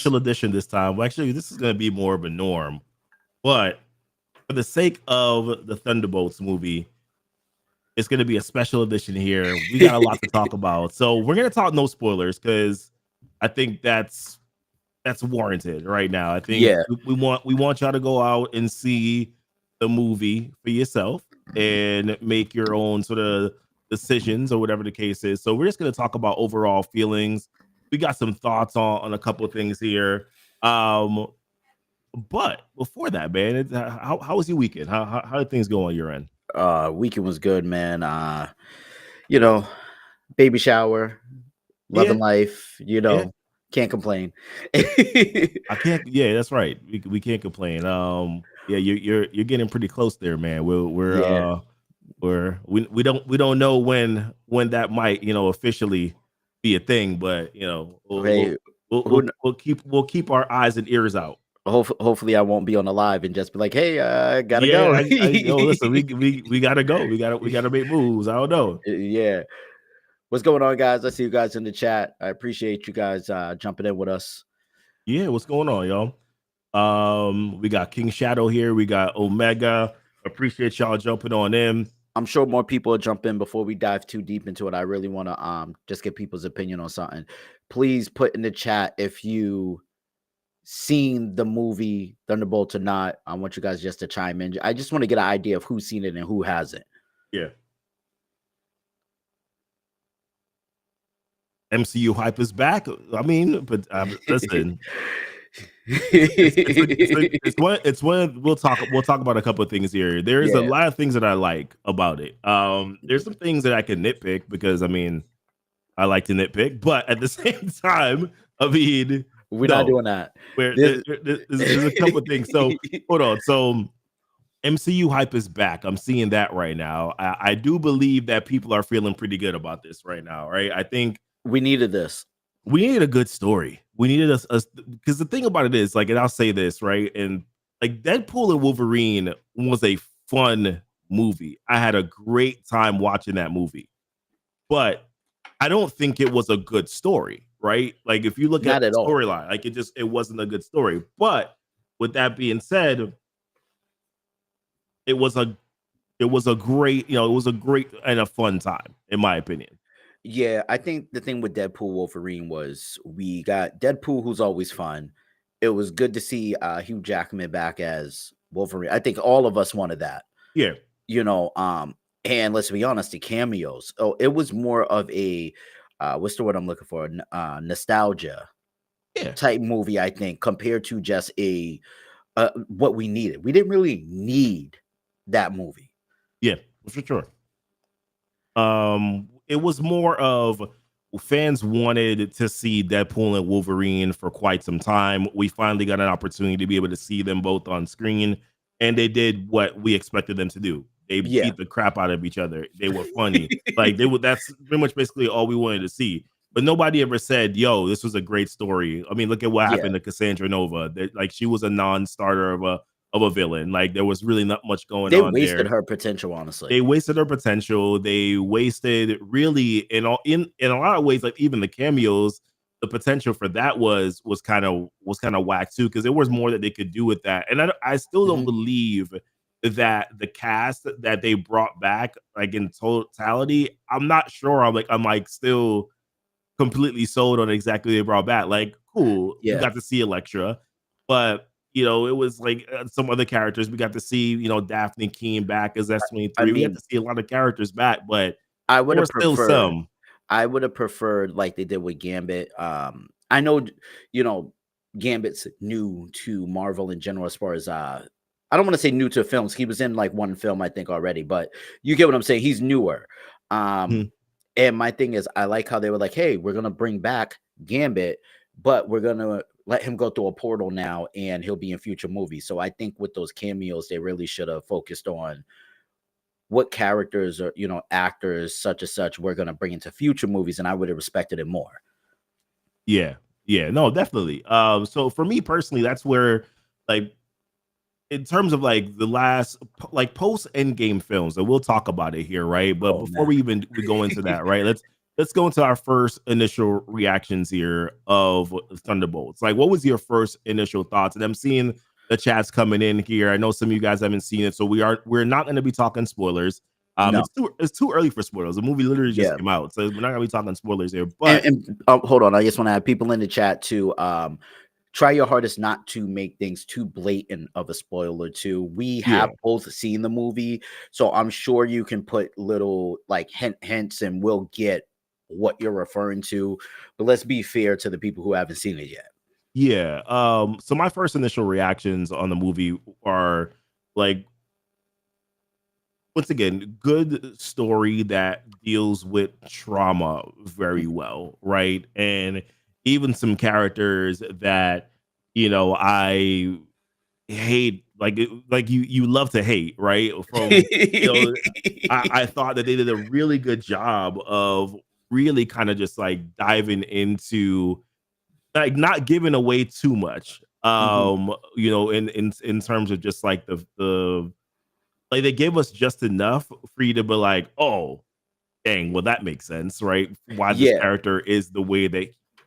special edition this time. Well, actually, this is going to be more of a norm, but for the sake of the Thunderbolts movie, it's going to be a special edition here. We got a lot to talk about, so we're going to talk no spoilers because I think that's warranted right now. I think Yeah. we want y'all to go out and see the movie for yourself and make your own sort of decisions or whatever the case is. So we're just going to talk about overall feelings. We got some thoughts on a couple of things here. But before that, man, how was your weekend? How did things go on your end? Weekend was good, man. You know, baby shower, Yeah, loving life, yeah. can't complain. I can't. Yeah, that's right. We can't complain. Yeah, you're getting pretty close there, man. Yeah. We don't know when that might officially be a thing, but Hey, who kn- we'll keep our eyes and ears out. hopefully I won't be on the live and just be like, "Hey, gotta Yeah, go." listen, we gotta go. We gotta make moves. I don't know. Yeah. What's going on, guys? I see you guys in the chat. I appreciate you guys jumping in with us. Yeah, what's going on, y'all? We got King Shadow here. We got Omega. Appreciate y'all jumping on in. I'm sure more people will jump in before we dive too deep into it. I really want to just get people's opinion on something. Please put in the chat if you seen the movie Thunderbolts or not. I want you guys just to chime in. I just want to get an idea of who's seen it and who hasn't. Yeah. MCU hype is back. I mean, but listen, it's when we'll talk about a couple of things here. There's a lot of things that I like about it. There's some things that I can nitpick because I mean I like to nitpick, but at the same time, I mean we're not doing that. There's a couple of things. So hold on. So MCU hype is back. I'm seeing that right now. I do believe that people are feeling pretty good about this right now, right? I think we needed this. We needed a good story. We needed us because the thing about it is, like, and I'll say this, right? And like Deadpool and Wolverine was a fun movie. I had a great time watching that movie, but I don't think it was a good story, right? Like if you look at the storyline, like it wasn't a good story. But with that being said, it was a great, it was a great and a fun time, in my opinion. Yeah, I think the thing with Deadpool Wolverine was we got Deadpool, who's always fun. It was good to see Hugh Jackman back as Wolverine. I think all of us wanted that. Yeah. And let's be honest, the cameos. Oh, it was more of a what's the word I'm looking for? Nostalgia type movie, I think, compared to just a what we needed. We didn't really need that movie. Yeah, for sure. It was more of fans wanted to see Deadpool and Wolverine for quite some time. We finally got an opportunity to be able to see them both on screen, and they did what we expected them to do. They beat the crap out of each other. They were funny. That's pretty much basically all we wanted to see. But nobody ever said, yo, this was a great story. I mean, look at what happened to Cassandra Nova. Like she was a non-starter of a villain. Like there was really not much going on. They wasted her potential, honestly. They wasted her potential. They wasted really in a lot of ways, like even the cameos, the potential for that was kind of whack too, because there was more that they could do with that. And I still don't believe that the cast that they brought back, like in totality, I'm not sure. I'm like still completely sold on exactly what they brought back. Like, cool, you got to see Elektra, but it was like some other characters. We got to see, Daphne Keane back as S23. We got to see a lot of characters back, but I would have still some. I would have preferred like they did with Gambit. I know, Gambit's new to Marvel in general as far as I don't want to say new to films. He was in like one film, I think, already, but you get what I'm saying. He's newer. And my thing is, I like how they were like, hey, we're going to bring back Gambit, but we're going to let him go through a portal now and he'll be in future movies. So I think with those cameos, they really should have focused on what characters or, actors such and such we're going to bring into future movies. And I would have respected it more. Yeah. Yeah, no, definitely. So for me personally, that's where, like, in terms of like the last, like post Endgame films, and we'll talk about it here, right? But before we go into that, right? let's go into our first initial reactions here of Thunderbolts. Like, what was your first initial thoughts? And I'm seeing the chats coming in here. I know some of you guys haven't seen it, so we're not going to be talking spoilers. No. It's too early for spoilers. The movie literally just Yeah. came out, so we're not going to be talking spoilers here. And, But and hold on, I just want to have people in the chat to try your hardest not to make things too blatant of a spoiler too. We yeah, have both seen the movie, so I'm sure you can put little like hints and we'll get what you're referring to. But let's be fair to the people who haven't seen it yet. yeah. So my first initial reactions on the movie are like, once again, good story that deals with trauma very well, right? And even some characters that, I hate, like you love to hate, right? From, I thought that they did a really good job of really kind of just like diving into, like, not giving away too much. Mhm. In terms of just like the like, they gave us just enough for you to be like, oh, dang, well, that makes sense, right? Why this Yeah. character is the way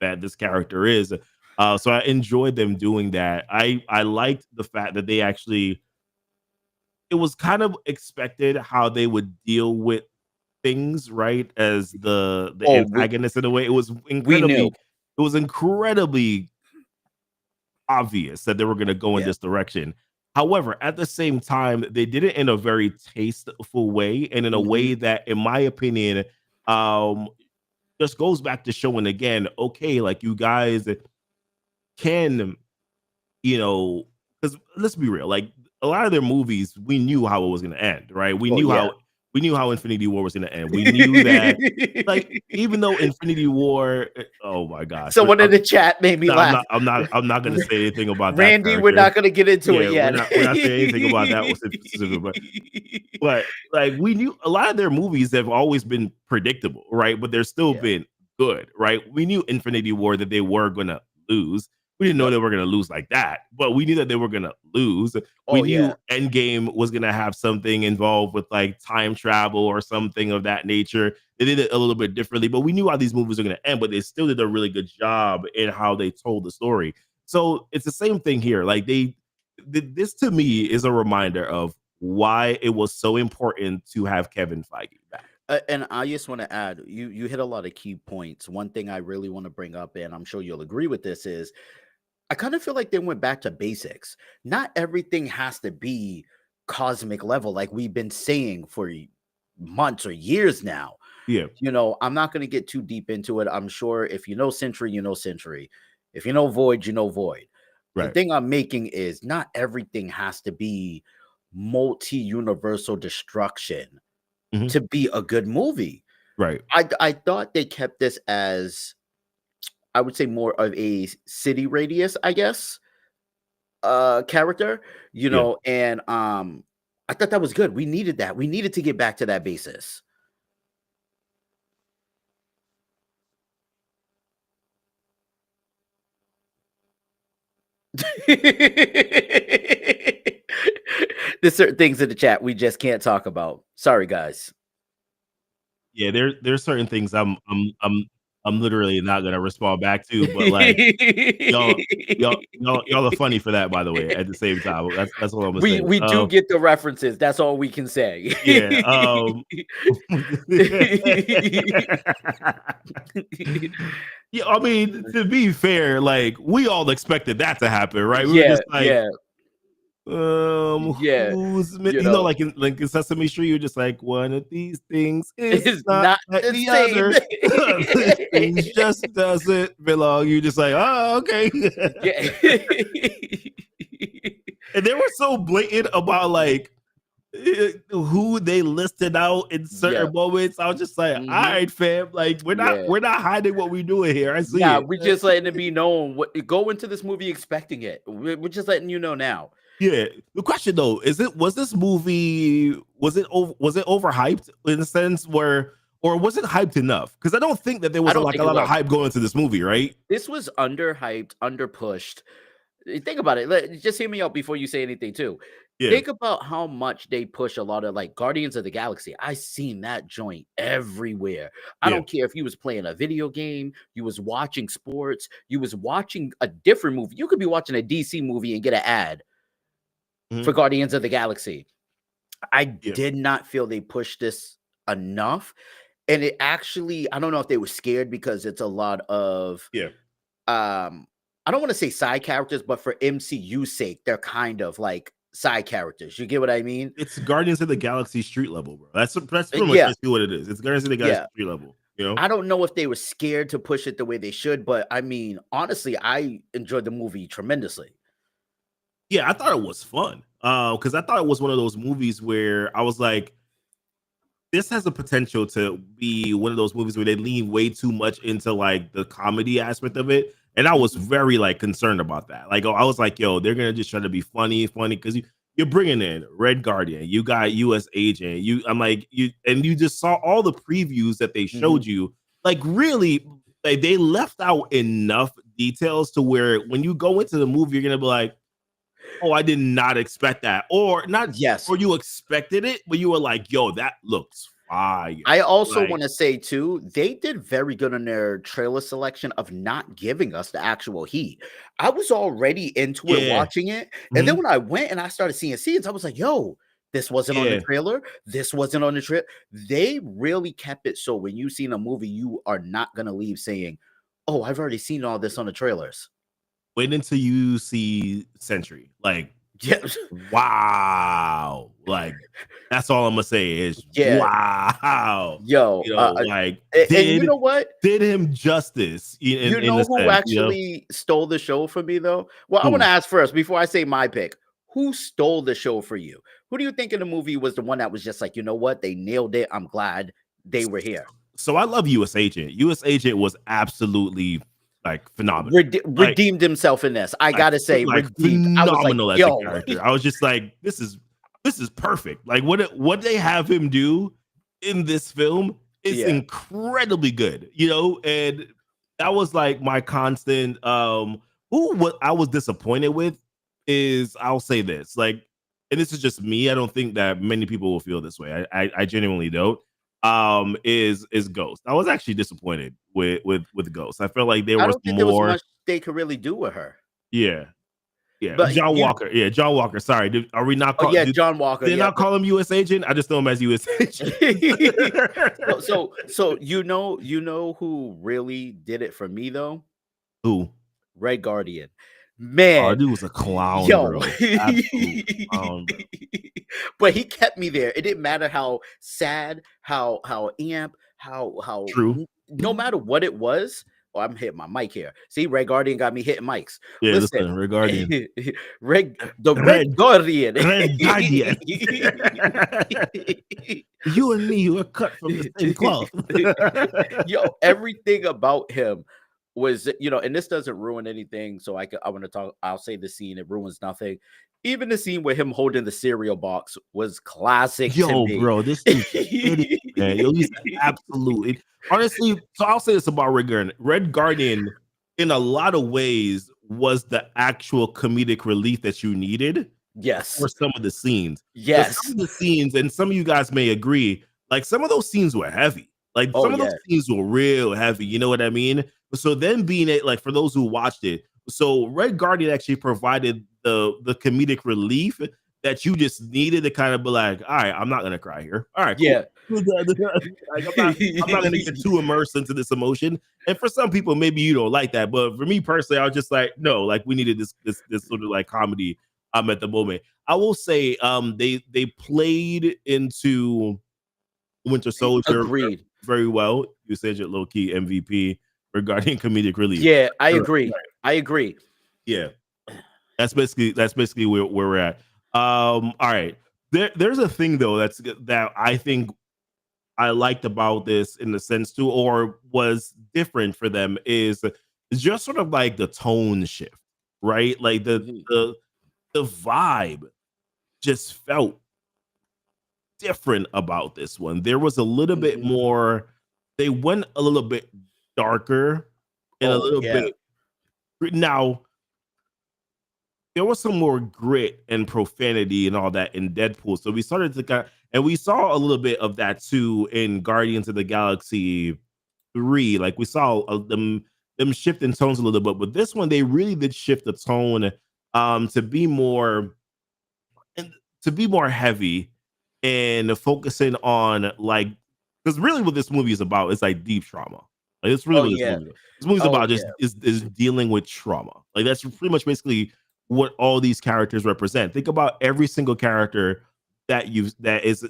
that this character is. So I enjoyed them doing that. I liked the fact that they actually, it was kind of expected how they would deal with things, right? As the Oh, antagonist, in a way. we knew. It was incredibly obvious that they were going to go in Yeah. this direction. However, at the same time, they did it in a very tasteful way, and in a Mhm. way that, in my opinion, um, just goes back to showing again, okay, like, you guys can, because let's be real, like, a lot of their movies, we knew how it was going to end, right? Oh yeah. We knew how Infinity War was going to end. We knew that, like, even though Infinity War, oh my gosh, Someone in the chat made me no, laugh. I'm not gonna say anything about that Randy, we're character. not going to get into it Yeah, yet. we're not saying anything about that one specific, but like, we knew a lot of their movies have always been predictable, right? But they're still Yeah. been good, right? We knew Infinity War that they were gonna lose. We didn't know Yep. they were gonna lose like that, but we knew that they were gonna lose. We Oh yeah. knew Endgame was gonna have something involved with like time travel or something of that nature. They did it a little bit differently, but we knew how these movies are gonna end, but they still did a really good job in how they told the story. So it's the same thing here. Like, this to me is a reminder of why it was so important to have Kevin Feige back. And I just want to add, you hit a lot of key points. One thing I really want to bring up, and I'm sure you'll agree with this, is I kind of feel like they went back to basics. Not everything has to be cosmic level, like we've been saying for months or years now. Yeah, I'm not going to get too deep into it. I'm sure if you know Century, you know Century. If you know Void, you know Void. The right. thing I'm making is not everything has to be multi-universal destruction Mhm. to be a good movie. Right. I thought they kept this as, I would say, more of a city radius, I guess, character, Yeah. and I thought that was good. We needed that. We needed to get back to that basis. There's certain things in the chat we just can't talk about. Sorry, guys. Yeah, there's certain things I'm literally not gonna respond back to, but like, y'all y'all are funny for that, by the way, at the same time. That's what I'm gonna say. We do get the references. That's all we can say. Yeah, yeah, I mean, to be fair, like, we all expected that to happen, right? We were Yeah, just like, yeah, yeah. like in Sesame Street, you're just like, one of these things is It's not not like the the same. other. This thing just doesn't belong. You're just like, oh, okay. Yeah. And they were so blatant about like, who they listed out in Yeah. certain moments. I was just like, all Mhm. right, fam, like, Yeah. we're not hiding what we're doing here. I see Yeah, it. we just letting it be known what go into this movie expecting it. We're just letting you know now. Yeah. The question though, was this movie, was it overhyped in a sense where, or was it hyped enough? Because I don't think that there I was don't like a think it lot of was. hype going into this movie, right? This was underhyped, underpushed. Think about it. Just hear me out before you say anything too. Yeah, Think about how much they push a lot of like Guardians of the Galaxy. I seen that joint everywhere. I yeah. don't care if you was playing a video game, you was watching sports, you was watching a different movie. You could be watching a DC movie and get an ad Mhm. for Guardians of the Galaxy. I Yeah, did not feel they pushed this enough. And it actually, I don't know if they were scared because it's a lot of yeah. I don't want to say side characters, but for MCU's sake, they're kind of like side characters. You get what I mean? It's Guardians of the Galaxy street level, bro. That's pretty much Yeah, basically what it is. It's Guardians of the Galaxy yeah. street level. You know? I don't know if they were scared to push it the way they should, but I mean, honestly, I enjoyed the movie tremendously. Yeah, I thought it was fun. Because I thought it was one of those movies where I was like, this has a potential to be one of those movies where they lean way too much into like the comedy aspect of it. And I was Mhm. very like concerned about that. Like, I was like, yo, they're gonna just try to be funny because you're bringing in Red Guardian, you got U.S. Agent, I'm like, you just saw all the previews that they showed Mhm. you. Like, really, like they left out enough details to where when you go into the movie, you're gonna be like, oh, I did not expect that, or not, Yes. or you expected it, but you were like, yo, that looks fire. I also Like, want to say too, they did very good on their trailer selection of not giving us the actual heat. I was already into it yeah, watching it, and then mhm, when I went and I started seeing scenes, I was like, "Yo, this wasn't on the yeah. trailer. This wasn't on the trip." They really kept it so when you seen a movie, you are not gonna leave saying, "Oh, I've already seen all this on the trailers." Wait until you see Century. Like, Yeah, wow. Like, that's all I'm gonna say is yeah, wow. yo, Like, and you know what? did him justice You in a know who sense, you know? actually stole the show for me, though? Well, I wanna Who? ask first before I say my pick. Who stole the show for you? Who do you think in the movie was the one that was just like, "You know what? They nailed it. I'm glad they were here." So I love US Agent. US Agent was absolutely like phenomenal. Like, Redeemed himself in this. I gotta say, like redeemed. I was like, phenomenal as a "Yo." character. I was just like, this is perfect. Like what they have him do in this film is Yeah. incredibly good, you know, and that was like my constant who what I was disappointed with is I'll say this, like, and this is just me. I don't think that many people will feel this way. I genuinely don't. Is Ghost. I was actually disappointed with Ghost. I felt like there I was don't think there was more. much they could really do with her. Yeah, yeah, But John you Walker. Yeah, John Walker. Sorry, are we not Oh, call? yeah, John Walker, Did they yeah, not call him U.S. Agent? I just know him as U.S. Agent. so you know who really did it for me, though? Who? Red Guardian. Oh, Man, dude was a clown, yo. bro. Absolute clown, bro. But he kept me there. It didn't matter how sad, how amp, how True. no matter what it was. Oh, I'm hitting my mic here. See, Red Guardian got me hitting mics. Yeah, Listen, listen, Red Guardian. Red Red Guardian. Red Guardian. You and me were cut from the same cloth. Yo, everything about him was, and this doesn't ruin anything. So I want to talk. I'll say the scene, it ruins nothing. Even the scene with him holding the cereal box was classic to Yo, me. bro, this dude's an idiot, man. Yo, he's absolutely honestly. So I'll say this about Red Guardian. Red Guardian, in a lot of ways, was the actual comedic relief that you needed Yes. for some of the scenes. Because some Yes. of the scenes, and some of you guys may agree, like some of those scenes were heavy. Like Oh some of those yeah. scenes were real heavy. You know what I mean? So then being it, like for those who watched it, so Red Guardian actually provided the comedic relief that you just needed to kind of be like, all right, I'm not gonna cry here. All right, cool. Yeah. Like, I'm not gonna get too immersed into this emotion. And for some people, maybe you don't like that, but for me personally, I was just like, no, like we needed this sort of like comedy at the moment. I will say they played into Winter Soldier Agreed. very well. You said your low key MVP regarding comedic relief. Yeah, I Sure. agree. I agree. Yeah, that's basically where we're at. All right. There's a thing though that I think I liked about this in the sense too, or was different for them is just sort of like the tone shift, right? Like Mhm. the vibe just felt different about this one. There was a little bit Mhm. more, they went a little bit darker and a Oh little yeah. bit now there was some more grit and profanity and all that in Deadpool. So we started to and we saw a little bit of that too in Guardians of the Galaxy 3. Like we saw them shifting tones a little bit, but this one they really did shift the tone to be more and to be more heavy and focusing on like because really what this movie is about is like deep trauma. Like it's really Oh what yeah. this movie's Oh about just yeah. is dealing with trauma. Like that's pretty much basically what all these characters represent. Think about every single character that is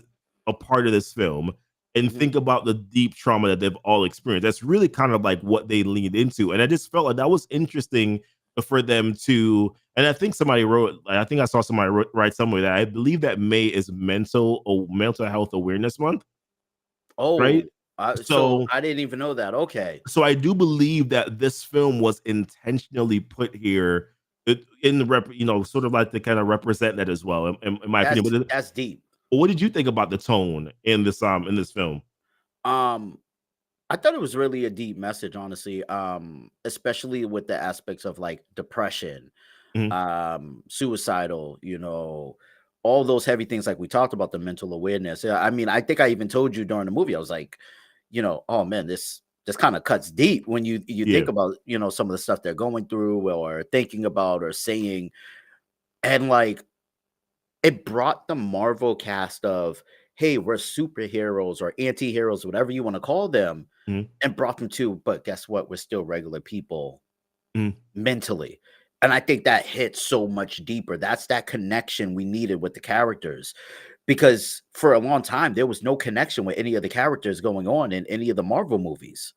a part of this film and Mhm. think about the deep trauma that they've all experienced. That's really kind of like what they leaned into. And I just felt like that was interesting for them to and I think somebody wrote, I think I saw somebody write somewhere that I believe that May is mental health awareness month, right? Oh, so So, I didn't even know that. Okay. so I do believe that this film was intentionally put here in the sort of like to kind of represent that as well, in my opinion. That's deep. But what did you think about the tone in this film? Um, I thought it was really a deep message, honestly. Especially with the aspects of like depression, Mhm. suicidal, all those heavy things like we talked about, the mental awareness. Yeah, I mean, I think I even told you during the movie, I was like, oh man, this kind of cuts deep when you Yeah. think about, some of the stuff they're going through or thinking about or saying. And like it brought the Marvel cast of, hey, we're superheroes or anti-heroes, whatever you want to call them, Mhm. and brought them to, but guess what? We're still regular people Mhm. mentally. And I think that hits so much deeper. That's that connection we needed with the characters. Because for a long time, there was no connection with any of the characters going on in any of the Marvel movies.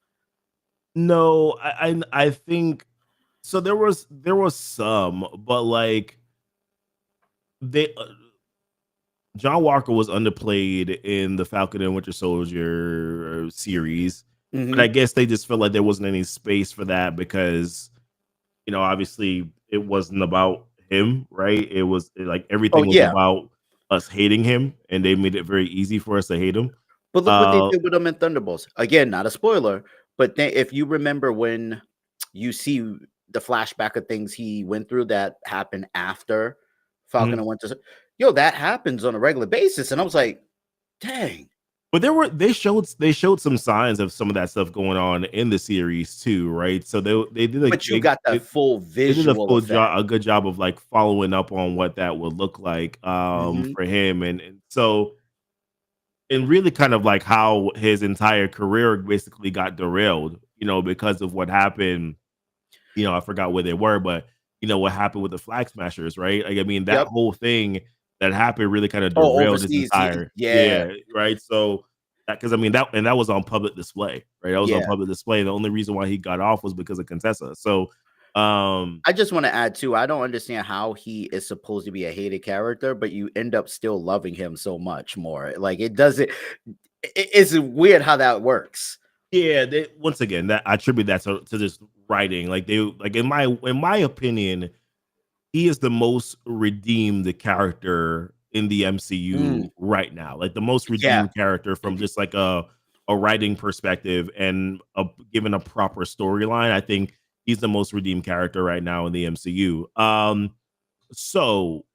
No, I think so. There was some, but like they John Walker was underplayed in the Falcon and Winter Soldier series, but I Mhm. guess they just felt like there wasn't any space for that because obviously it wasn't about him, right? It was like Oh, everything was yeah. about us hating him, and they made it very easy for us to hate him. But look what they Uh, did with him in Thunderbolts. Again, not a spoiler, but if you remember when you see the flashback of things he went through that happened after Falcon mhm. and Winter, yo, that happens on a regular basis, and I was like, dang. But they showed some signs of some of that stuff going on in the series too, right? So they did like But you got the full they did a visual full effect. job, a good job of like following up on what that would look like Mhm. for him, and so and really kind of like how his entire career basically got derailed, because of what happened. I forgot where they were, but what happened with the Flag Smashers, right? Like, I mean, that Yep. whole thing that happened really kind of Oh, derailed his overseas. entire, Yeah. yeah, right. So because I mean that was on public display, right? That was on Yeah. public display. The only reason why he got off was because of Contessa. So, um, I just want to add too, I don't understand how he is supposed to be a hated character, but you end up still loving him so much more. Like it doesn't it's weird how that works. yeah, once again, that I attribute that to this writing. Like they like in my opinion, he is the most redeemed character in the Mm, MCU right now. Like the most yeah. redeemed character from just like a writing perspective and given a proper storyline. I think he's the most redeemed character right now in the MCU. So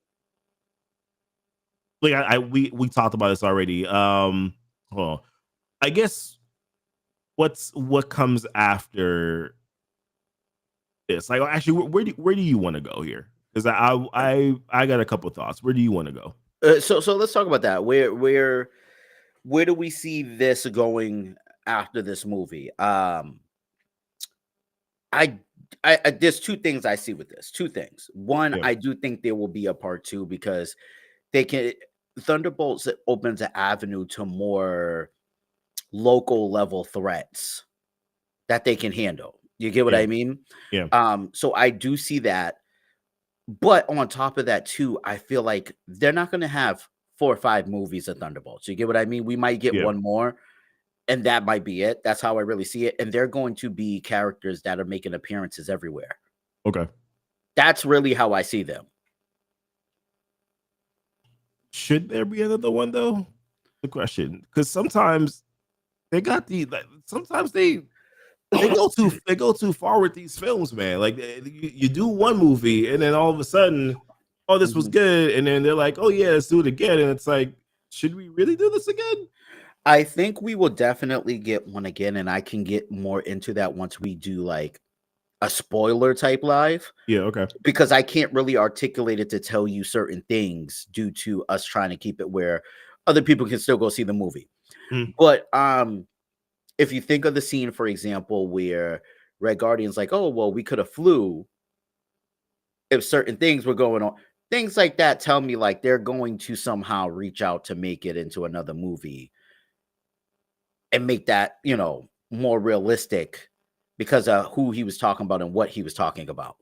like we talked about this already. Well, I guess what comes after this? Like actually, where do you want to go here? Because I got a couple thoughts. Where do you want to go? So let's talk about that. Where do we see this going after this movie? I, there's two things I see with this. Two things. One, Yeah, I do think there will be a part two because they can Thunderbolts opens an avenue to more local level threats that they can handle. You get what yeah, I mean? yeah, So I do see that. But on top of that, too, I feel like they're not going to have 4 or 5 movies of Thunderbolts. You get what I mean? We might get yeah. one more, and that might be it. That's how I really see it. And they're going to be characters that are making appearances everywhere. Okay. That's really how I see them. Should there be another one though? The question, because sometimes they got the like, sometimes they go too far with these films, man. Like you do one movie and then all of a sudden oh, this was good, and then they're like, oh yeah, let's do it again, and it's like, should we really do this again? I think we will definitely get one again, and I can get more into that once we do like a spoiler type live. Yeah, okay. Because I can't really articulate it to tell you certain things due to us trying to keep it where other people can still go see the movie. But if you think of the scene, for example, where Red Guardian's like, oh, well, we could have flew if certain things were going on. Things like that tell me like they're going to somehow reach out to make it into another movie and make that, you know, more realistic because of who he was talking about and what he was talking about.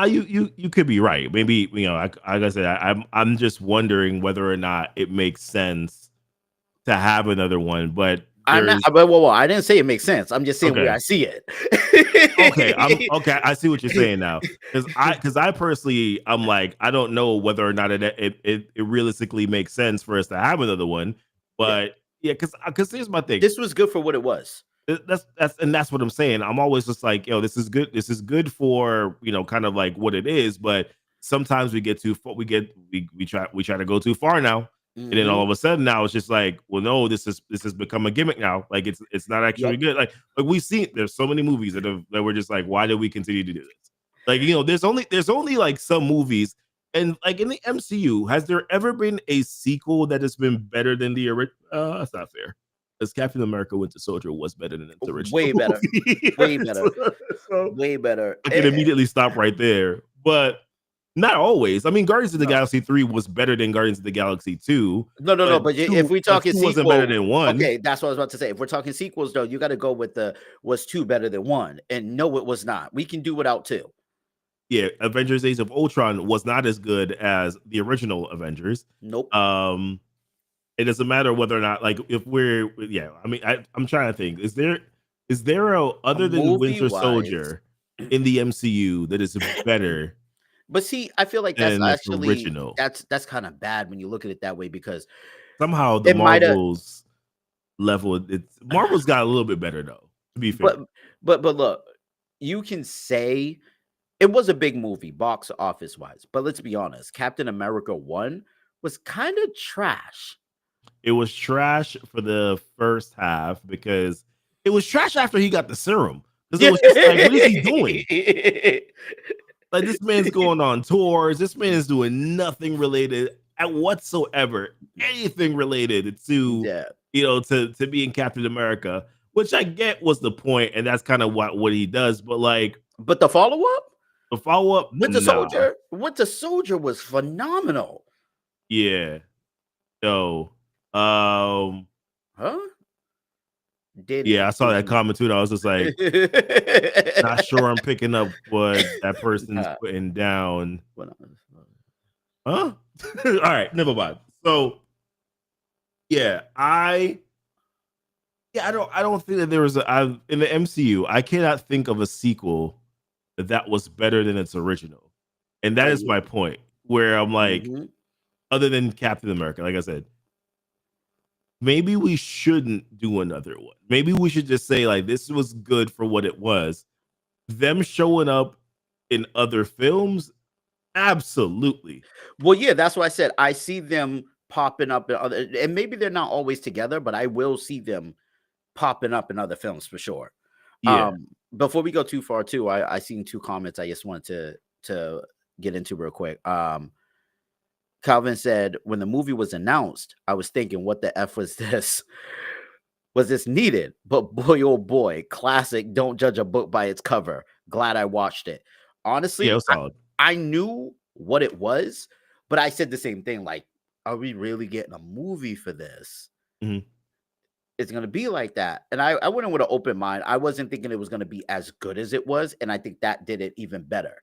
You could be right. Maybe, you know, like I said, I'm just wondering whether or not it makes sense to have another one. But I'm not. Well, I didn't say it makes sense. I'm just saying where I see it. Okay. I see what you're saying now. Because I personally, I'm like, I don't know whether or not it realistically makes sense for us to have another one. But yeah, because here's my thing. This was good for what it was. That's what I'm saying. I'm always just like, yo, this is good. This is good for, you know, kind of like what it is. But sometimes we get too far. We try to go too far now, and then all of a sudden now it's just like, well, no, this has become a gimmick now. Like it's not actually good. Like we've seen, there's so many movies that we're just like, why do we continue to do this? Like, you know, there's only like some movies, and like in the MCU, has there ever been a sequel that has been better than the original? That's not fair. Because Captain America Winter Soldier was better than its original. Way better. Movie. Way better. Way better. I can immediately stop right there. But not always. I mean, Guardians of the Galaxy 3 was better than Guardians of the Galaxy 2. No. But if we talking sequel, wasn't better than 1. Okay, that's what I was about to say. If we're talking sequels, though, you got to go with was 2 better than 1? And no, it was not. We can do without 2. Yeah, Avengers: Age of Ultron was not as good as the original Avengers. Nope. It doesn't matter whether or not, like, if we're, yeah, I mean, I'm trying to think, is there other than Winter Soldier in the MCU that is better? But see, I feel like that's actually original. That's kind of bad when you look at it that way, because somehow the Marvel's level, Marvel's got a little bit better though, to be fair. But look, you can say it was a big movie box office wise, but let's be honest, Captain America 1 was kind of trash. It was trash for the first half because it was trash after he got the serum. Because it was just like, what is he doing? Like, this man's going on tours. This man is doing nothing related whatsoever, anything related to, you know, to being Captain America, which I get was the point, and that's kind of what he does. But like, the follow-up? The follow-up? Winter Soldier was phenomenal. Yeah. So, huh? Yeah, I saw that comment too. And I was just like, not sure I'm picking up what that person's putting down. Huh? All right, never mind. So, yeah, I don't think that there was in the MCU. I cannot think of a sequel that was better than its original, and that is my point. Where I'm like, other than Captain America, like I said, maybe we shouldn't do another one. Maybe we should just say, like, this was good for what it was. Them showing up in other films, absolutely. Well, yeah, that's what I said. I see them popping up in other, and maybe they're not always together, but I will see them popping up in other films for sure. Yeah. Before we go too far, too, I seen 2 comments I just wanted to get into real quick. Calvin said, when the movie was announced, I was thinking, what the F was this? Was this needed? But boy, oh boy, classic. Don't judge a book by its cover. Glad I watched it. Honestly, yeah, it was solid. I knew what it was, but I said the same thing. Like, are we really getting a movie for this? It's going to be like that. And I went in with an open mind. I wasn't thinking it was going to be as good as it was. And I think that did it even better.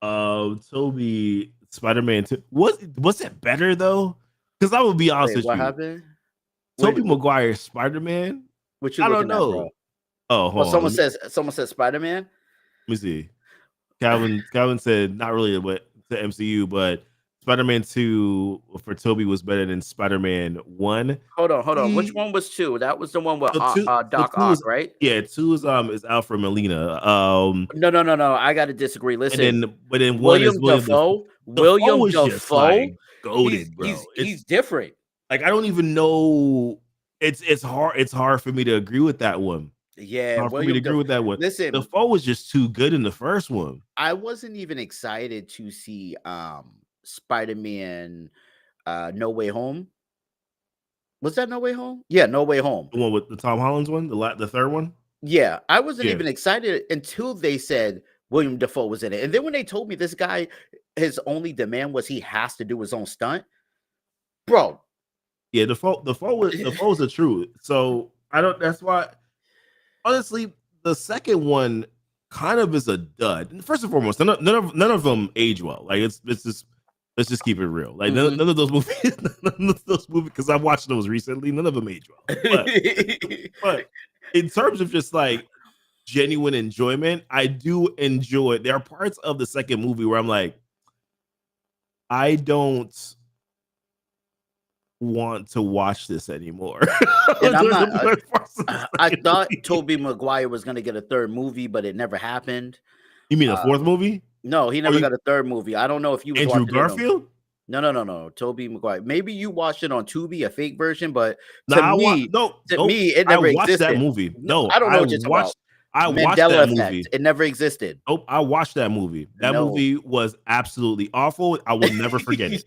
Toby Spider-Man 2 was it better though? Because I will be honest with what you. What happened? Toby Maguire's Spider-Man. What you I don't know. Bro? Oh, hold on. Someone says Spider-Man. Let me see. Calvin said not really what to MCU, but Spider-Man 2 for Toby was better than Spider-Man 1. Hold on. Which See, one was 2? That was the one with so two, so Doc two Ock, is right? yeah, two is Alfred Molina. No. I got to disagree. And Listen, then but then one is William William Dafoe. Dafoe. Dafoe William is just Dafoe. like goaded, bro. He's different. Like I don't even know. It's hard for me to agree with that one. Yeah, Hard for me to agree with that one. Listen, Dafoe was just too good in the first one. I wasn't even excited to see Spider-Man No Way Home. Was that No Way Home? Yeah, No Way Home. The one with the Tom Holland's one, the third one. Yeah, I wasn't Yeah. even excited until they said William Dafoe was in it. And then when they told me this guy, his only demand was he has to do his own stunt, bro. Yeah, Defoe's the truth. So I don't. That's why, honestly, the second one kind of is a dud. First and foremost, none of them age well. Like it's just let's just keep it real. Like none of those movies, because I've watched those recently. None of them age well. But in terms of just like genuine enjoyment, I do enjoy. There are parts of the second movie where I'm like, I don't want to watch this anymore. And I'm not. I thought Tobey Maguire was going to get a third movie, but it never happened. You mean a fourth movie? No, he never got a third movie. I don't know if you was Andrew Garfield. No. Tobey Maguire. Maybe you watched it on Tubi, a fake version, but me, it never existed. I watched that movie. No, I don't know what you're talking about. I watched that movie. It never existed. Nope, I watched that movie. That movie was absolutely awful. I will never forget it.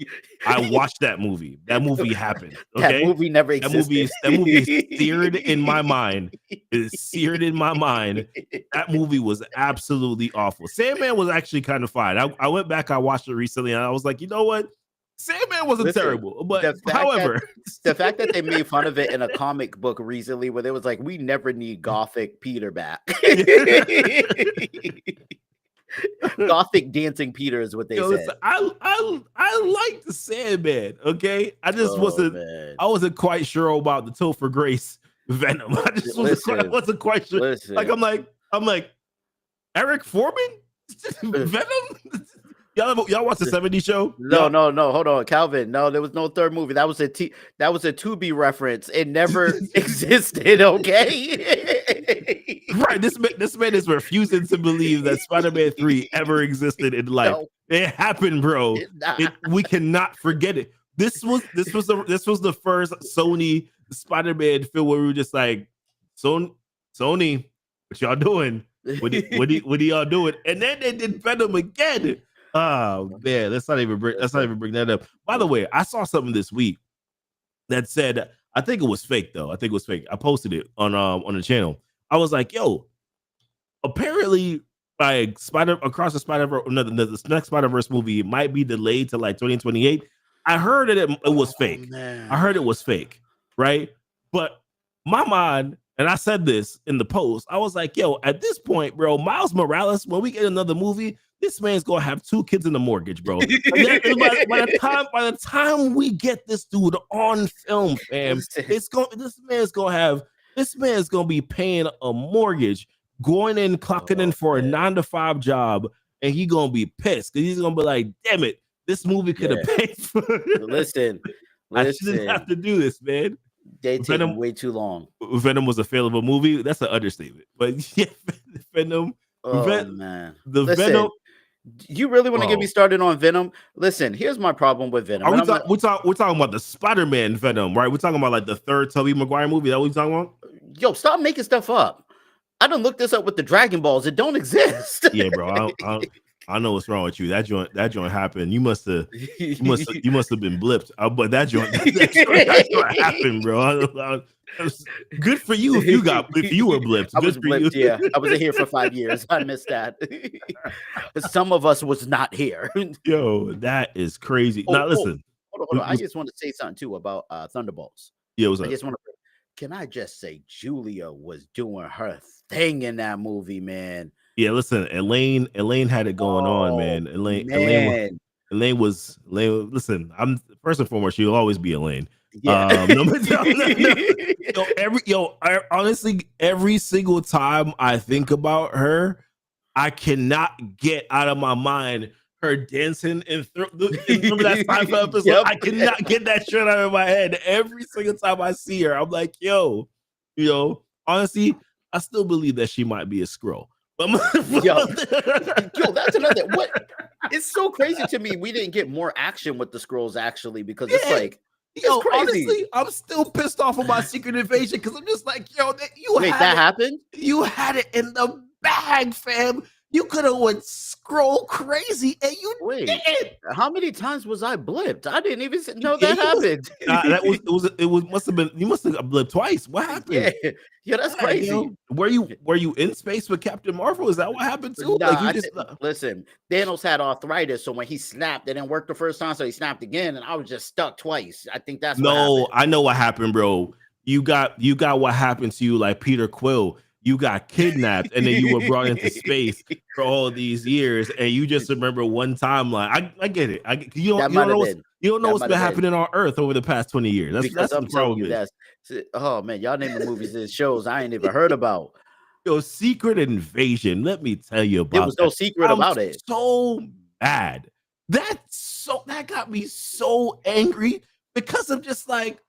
I watched that movie. That movie happened. Okay? That movie never existed. That movie is seared in my mind. It is seared in my mind. That movie was absolutely awful. Sandman was actually kind of fine. I went back, I watched it recently, and I was like, you know what? Sandman wasn't terrible, but however, the fact that they made fun of it in a comic book recently, where they was like, "We never need Gothic Peter back." Gothic dancing Peter is what they said. Listen, I like the Sandman. Okay, I just wasn't quite sure about the Topher Grace Venom. I just wasn't quite sure. Listen. Like I'm like Eric Foreman Venom. Y'all watch the 70s show? No. Hold on, Calvin. No, there was no third movie. That was a Tubi reference. It never existed. Okay. Right. This man is refusing to believe that Spider-Man 3 ever existed in life. No. It happened, bro. We cannot forget it. This was the first Sony Spider-Man film where we were just like, Sony, what y'all doing? What are y'all doing? And then they did Venom again. Oh man, let's not even bring that up. By the way, I saw something this week that said, I think it was fake though. I think it was fake. I posted it on the channel. I was like, yo, apparently like Across the Spider-Verse, the next Spider-Verse movie might be delayed to like 2028. I heard that it was fake. Man. I heard it was fake, right? But my mind, and I said this in the post, I was like, yo, at this point, bro, Miles Morales, when we get another movie, this man's gonna have 2 kids in the mortgage, bro. By the time we get this dude on film, fam, this man's gonna be paying a mortgage, going in, clocking in for a 9-to-5 job, and he gonna be pissed because he's gonna be like, damn it, this movie could have paid for it. Listen, I shouldn't have to do this, man. They take way too long. Venom was a failable movie. That's an understatement. But yeah, Venom. Man. Venom. You really want to get me started on Venom? Listen, here's my problem with Venom. We're talking about the Spider-Man Venom, right? We're talking about like the third Tobey Maguire movie. That what we're talking about? Yo, stop making stuff up. I done looked this up with the Dragon Balls. It don't exist. Yeah, bro. I know what's wrong with you. That joint happened. You must have been blipped. But that joint happened, bro. Good for you if you were blipped. I was blipped, yeah. I wasn't here for 5 years. I missed that. Some of us was not here. Yo, that is crazy. Now listen. Hold on. I just want to say something too about Thunderbolts. Yeah, can I just say Julia was doing her thing in that movie, man. Yeah, listen, Elaine had it going on, man. Elaine was listen, I'm first and foremost, she'll always be Elaine. Yeah. Honestly, every single time I think about her, I cannot get out of my mind her dancing and remember that Seinfeld episode? Yep. I cannot get that shit out of my head. Every single time I see her, I'm like, yo, honestly, I still believe that she might be a Skrull. Yo, that's another. What? It's so crazy to me. We didn't get more action with the Skrulls actually, because it's like, it's crazy. Honestly, I'm still pissed off about Secret Invasion because I'm just like, yo, that happened. You had it in the bag, fam. You could have went Skrull crazy, and you didn't. How many times was I blipped? I didn't even know that happened. Must have been. You must have blipped twice. What happened? Yeah, that's crazy. Yo. Were you in space with Captain Marvel? Is that what happened too? Nah, listen. Thanos had arthritis, so when he snapped, it didn't work the first time, so he snapped again, and I was just stuck twice. I think that's what happened. I know what happened, bro. You got what happened to you, like Peter Quill. You got kidnapped and then you were brought into space for all these years, and you just remember one timeline. I get it. You don't know what's been happening on Earth over the past 20 years. That's the problem. Oh man, y'all naming movies and shows I ain't even heard about. Yo, Secret Invasion. Let me tell you about. There was no secret about it. So bad. That got me so angry because I'm just like,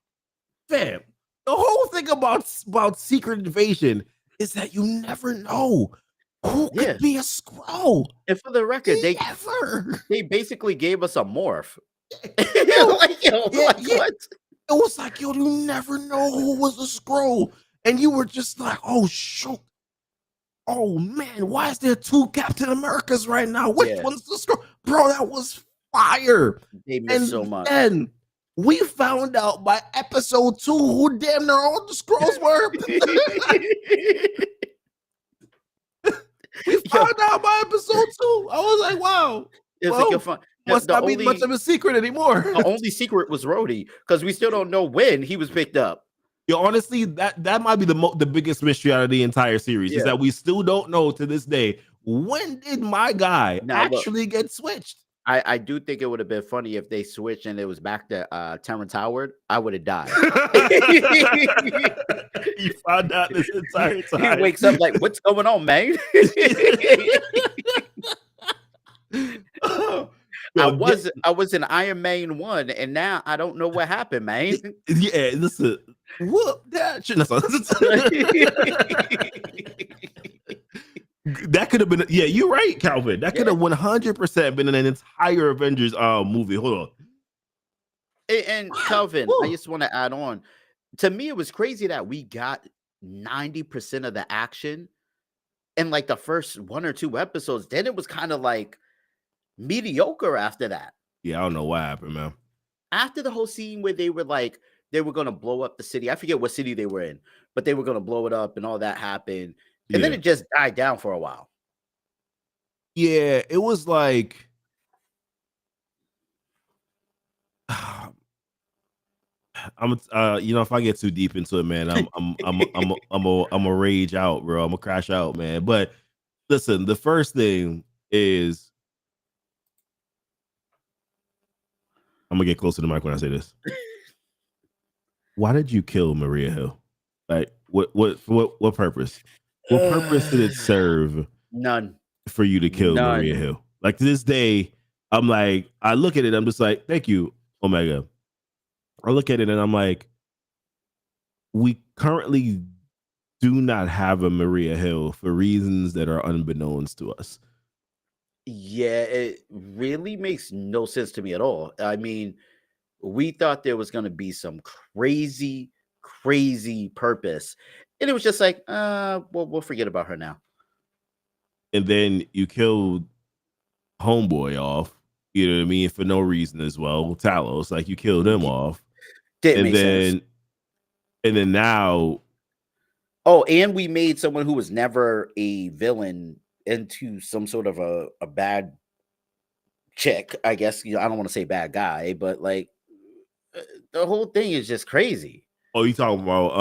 fam. The whole thing about Secret Invasion is that you never know who could be a Skrull. And for the record, they basically gave us a morph. What? It was like, yo, you never know who was a Skrull. And you were just like, oh, shoot. Oh, man, why is there 2 Captain Americas right now? Which one's the Skrull? Bro, that was fire. They missed so much. And we found out by episode 2 who damn near all the Skrulls were. We found out by episode 2. I was like, wow. Must not be much of a secret anymore. The only secret was Rhodey, because we still don't know when he was picked up. Yo, honestly, that might be the biggest mystery out of the entire series, is that we still don't know to this day, when did my guy actually get switched? I do think it would have been funny if they switched and it was back to Terrence Howard. I would have died. You found out this entire time. He wakes up like, what's going on, man? I was in Iron Man 1, and now I don't know what happened, man. Yeah, listen. Whoop that shit. That could have been, you're right, Calvin. That could have 100% been an entire Avengers movie. Hold on. And Calvin, I just want to add on. To me, it was crazy that we got 90% of the action in like the first 1 or 2 episodes. Then it was kind of like mediocre after that. Yeah, I don't know what happened, man. After the whole scene where they were like, they were going to blow up the city. I forget what city they were in, but they were going to blow it up and all that happened. And then it just died down for a while. Yeah, it was like, if I get too deep into it, man, I'm a rage out, bro. I'm gonna crash out, man. But listen, the first thing is, I'm gonna get close to the mic when I say this. Why did you kill Maria Hill? Like, what purpose? What purpose did it serve? None. For you to kill Maria Hill? Like, to this day, I'm like, I look at it, I'm just like, thank you, Omega. I look at it and I'm like, we currently do not have a Maria Hill for reasons that are unbeknownst to us. Yeah, it really makes no sense to me at all. I mean, we thought there was going to be some crazy purpose. And it was just like, we'll forget about her now. And then you killed Homeboy off, you know what I mean, for no reason as well. Talos, like, you killed him off. Didn't make sense. And then now. Oh, and we made someone who was never a villain into some sort of a bad chick, I guess. I don't want to say bad guy, but like, the whole thing is just crazy. Oh, you talking about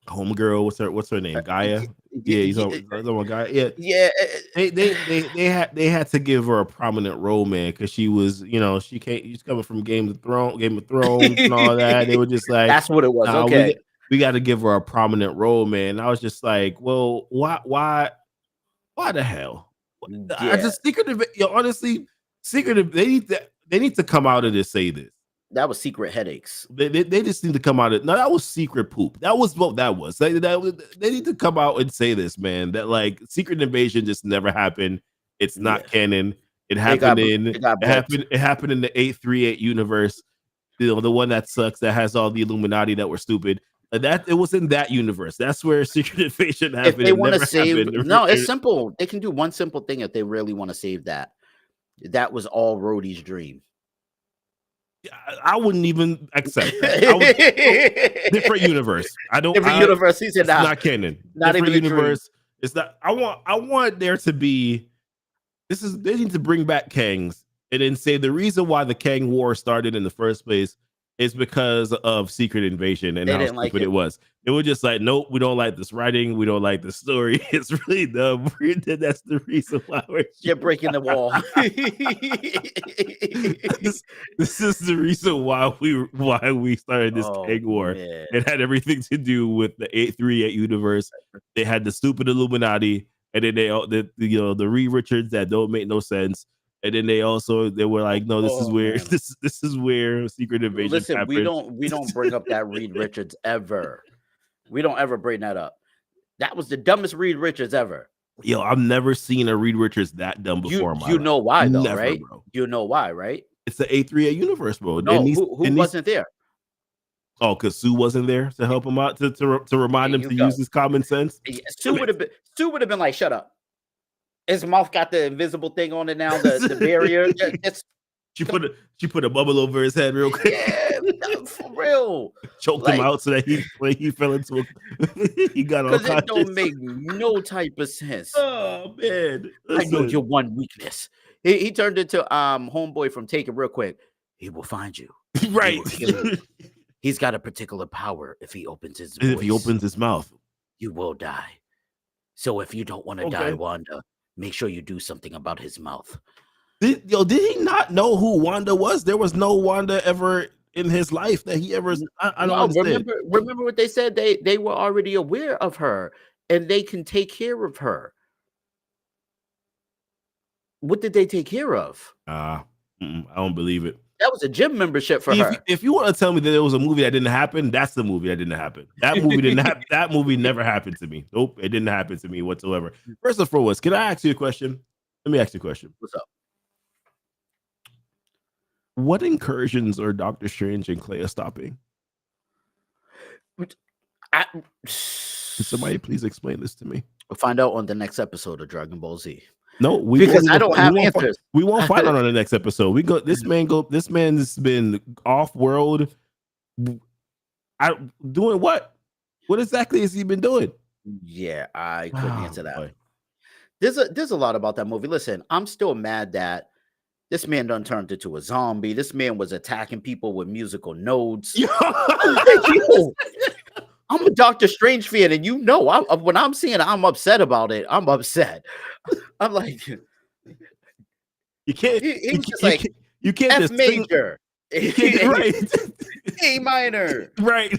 homegirl? What's her name? Gaia? Yeah, you talking about Gaia? Yeah. They had to give her a prominent role, man, because she was, she's coming from Game of Thrones and all that. They were just like, that's what it was. Okay, we got to give her a prominent role, man. I was just like, well, why the hell? I Yeah, just honestly, secret. They need to come out and just say this. that was secret headaches. They just need to come out. No, that was secret poop. That was what that was. They need to come out and say this, man. That like Secret Invasion just never happened. It's not Yeah, canon. It it got happened in it got booked. it happened in the 838 universe. The one that sucks, that has all the Illuminati that were stupid. That it was in that universe. That's where Secret Invasion If happened. they It want to never save, happened. no, it's simple. They can do one simple thing if they really want to save that. That was all Rhodey's dream. I wouldn't even accept that. Different universe. I don't. Different universe. He said, It's nah, not canon. not Different even a dream. universe. It's not. I want there to be. They need to bring back Kangs and then say the reason why the Kang War started in the first place is because of Secret Invasion and They how didn't like stupid it. it was. They were just like, nope, we don't like this writing. We don't like the story. It's really dumb. That's the reason why They're breaking the wall. this is the reason why we started this Kang War. Man. It had everything to do with the 838 universe. They had the stupid Illuminati, and then the Reed Richards that don't make no sense. And then they were like, no, this is where this is where Secret Invasion Listen, happened. we don't bring up that Reed Richards ever. We don't ever bring that up. That was the dumbest Reed Richards ever. Yo, I've never seen a Reed Richards that dumb before. You know why though, Never, right? Bro. You know why, right? It's the 838 universe, bro. No, who wasn't there? Oh, because Sue wasn't there to help him out to remind him to use his common sense. Sue would have been like, shut up. His mouth got the invisible thing on it now, the barrier. She put a bubble over his head real quick. Yeah, for real. Choked him out so that he fell into he got all because it don't make no type of sense. Oh man. Listen. I know your one weakness. He turned into homeboy from Take It real quick. He will find you. Right. He's got a particular power if he opens his voice. If he opens his mouth. You will die. So if you don't want to die, Wanda, make sure you do something about his mouth. Did he not know who Wanda was? There was no Wanda ever in his life that he ever. I don't understand. Remember what they said? They were already aware of her, and they can take care of her. What did they take care of? I don't believe it. That was a gym membership for her. If you want to tell me that there was a movie that didn't happen, that's the movie that didn't happen. That movie didn't happen. That movie never happened to me. Nope, it didn't happen to me whatsoever. First and foremost, can I ask you a question? Let me ask you a question. What's up? What incursions are Doctor Strange and Clea stopping? Can somebody please explain this to me? We'll find out on the next episode of Dragon Ball Z. No, because I don't have answers. We won't find out on the next episode. This man's been off world. Doing what? What exactly has he been doing? Yeah, I couldn't answer that. Boy. There's a lot about that movie. Listen, I'm still mad that this man done turned into a zombie. This man was attacking people with musical notes. I'm a Doctor Strange fan, and when I'm seeing it, I'm upset about it. I'm upset. I'm like, you can't. You can't F just major, right? A minor, right?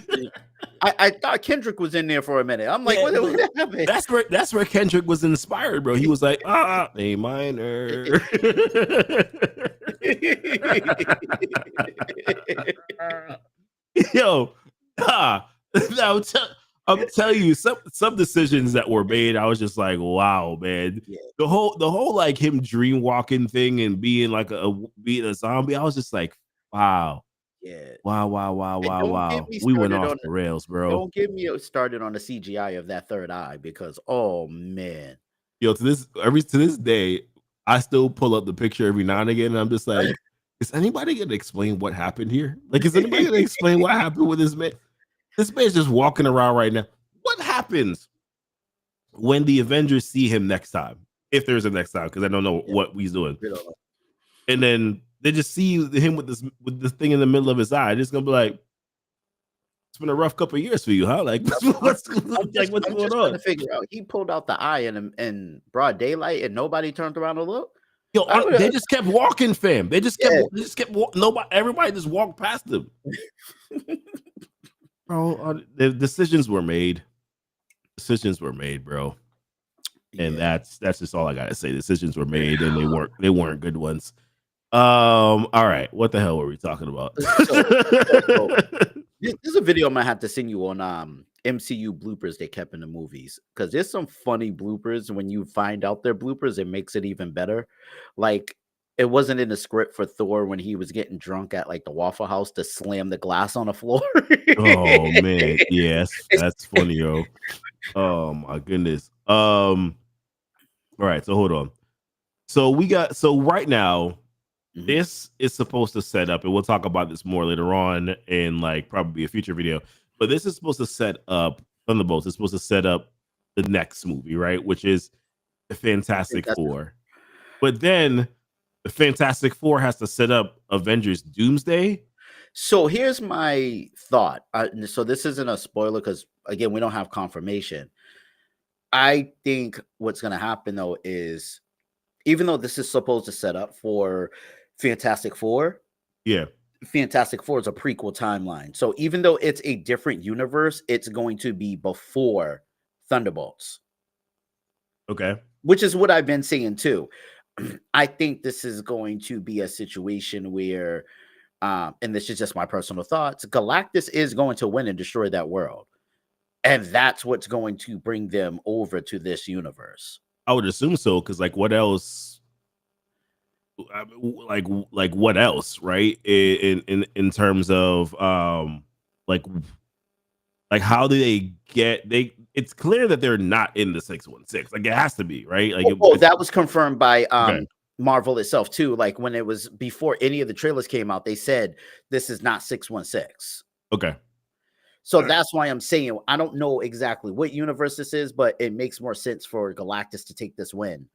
I thought Kendrick was in there for a minute. I'm like, what happened? That's where Kendrick was inspired, bro. He was like, A minor. Yo, I'm telling you, some decisions that were made, I was just like, wow, man. Yeah. The whole like him dream walking thing and being like being a zombie, I was just like, wow. Yeah. Wow. We went off the rails, bro. Don't get me started on the CGI of that third eye because man. Yo, to this day, I still pull up the picture every now and again, and I'm just like, is anybody gonna explain what happened here? Like, is anybody gonna explain what happened with this man? This man's just walking around right now. What happens when the Avengers see him next time? If there's a next time, because I don't know what he's doing. And then they just see him with this thing in the middle of his eye. It's gonna be like, it's been a rough couple of years for you, huh? Like, what's going on? To figure out. He pulled out the eye in broad daylight, and nobody turned around to look. Yo, they just kept walking, fam. They just kept walking. Everybody just walked past them. Bro, the decisions were made. Bro. And Yeah. that's just all I gotta say. Decisions were made and they weren't good ones. All right. What the hell were we talking about? So there's a video I'm gonna have to send you on MCU bloopers they kept in the movies because there's some funny bloopers. When you find out they're bloopers, it makes it even better. Like it wasn't in the script for Thor when he was getting drunk at like the Waffle House to slam the glass on the floor. Oh man, yes, that's funny, yo. Oh my goodness. All right, so hold on. So right now, Mhm. this is supposed to set up, and we'll talk about this more later on in like probably a future video. But this is supposed to set up Thunderbolts. It's supposed to set up the next movie, right? Which is the Fantastic Fantastic. Four. But then the Fantastic Four has to set up Avengers Doomsday. So here's my thought. So this isn't a spoiler because again, we don't have confirmation. I think what's going to happen though is even though this is supposed to set up for Fantastic Four, Yeah. Fantastic Four is a prequel timeline. So even though it's a different universe, it's going to be before Thunderbolts, Okay. which is what I've been saying too. I think this is going to be a situation where, and this is just my personal thoughts, Galactus is going to win and destroy that world. And that's what's going to bring them over to this universe. I would assume so, because like what else? Like what else, right? In terms of like how do they get they? It's clear that they're not in the 616. Like it has to be, right? Like Oh, that was confirmed by okay, Marvel itself too. Like when it was before any of the trailers came out, they said this is not 616. okay. So that's why I'm saying I don't know exactly what universe this is, but it makes more sense for Galactus to take this win.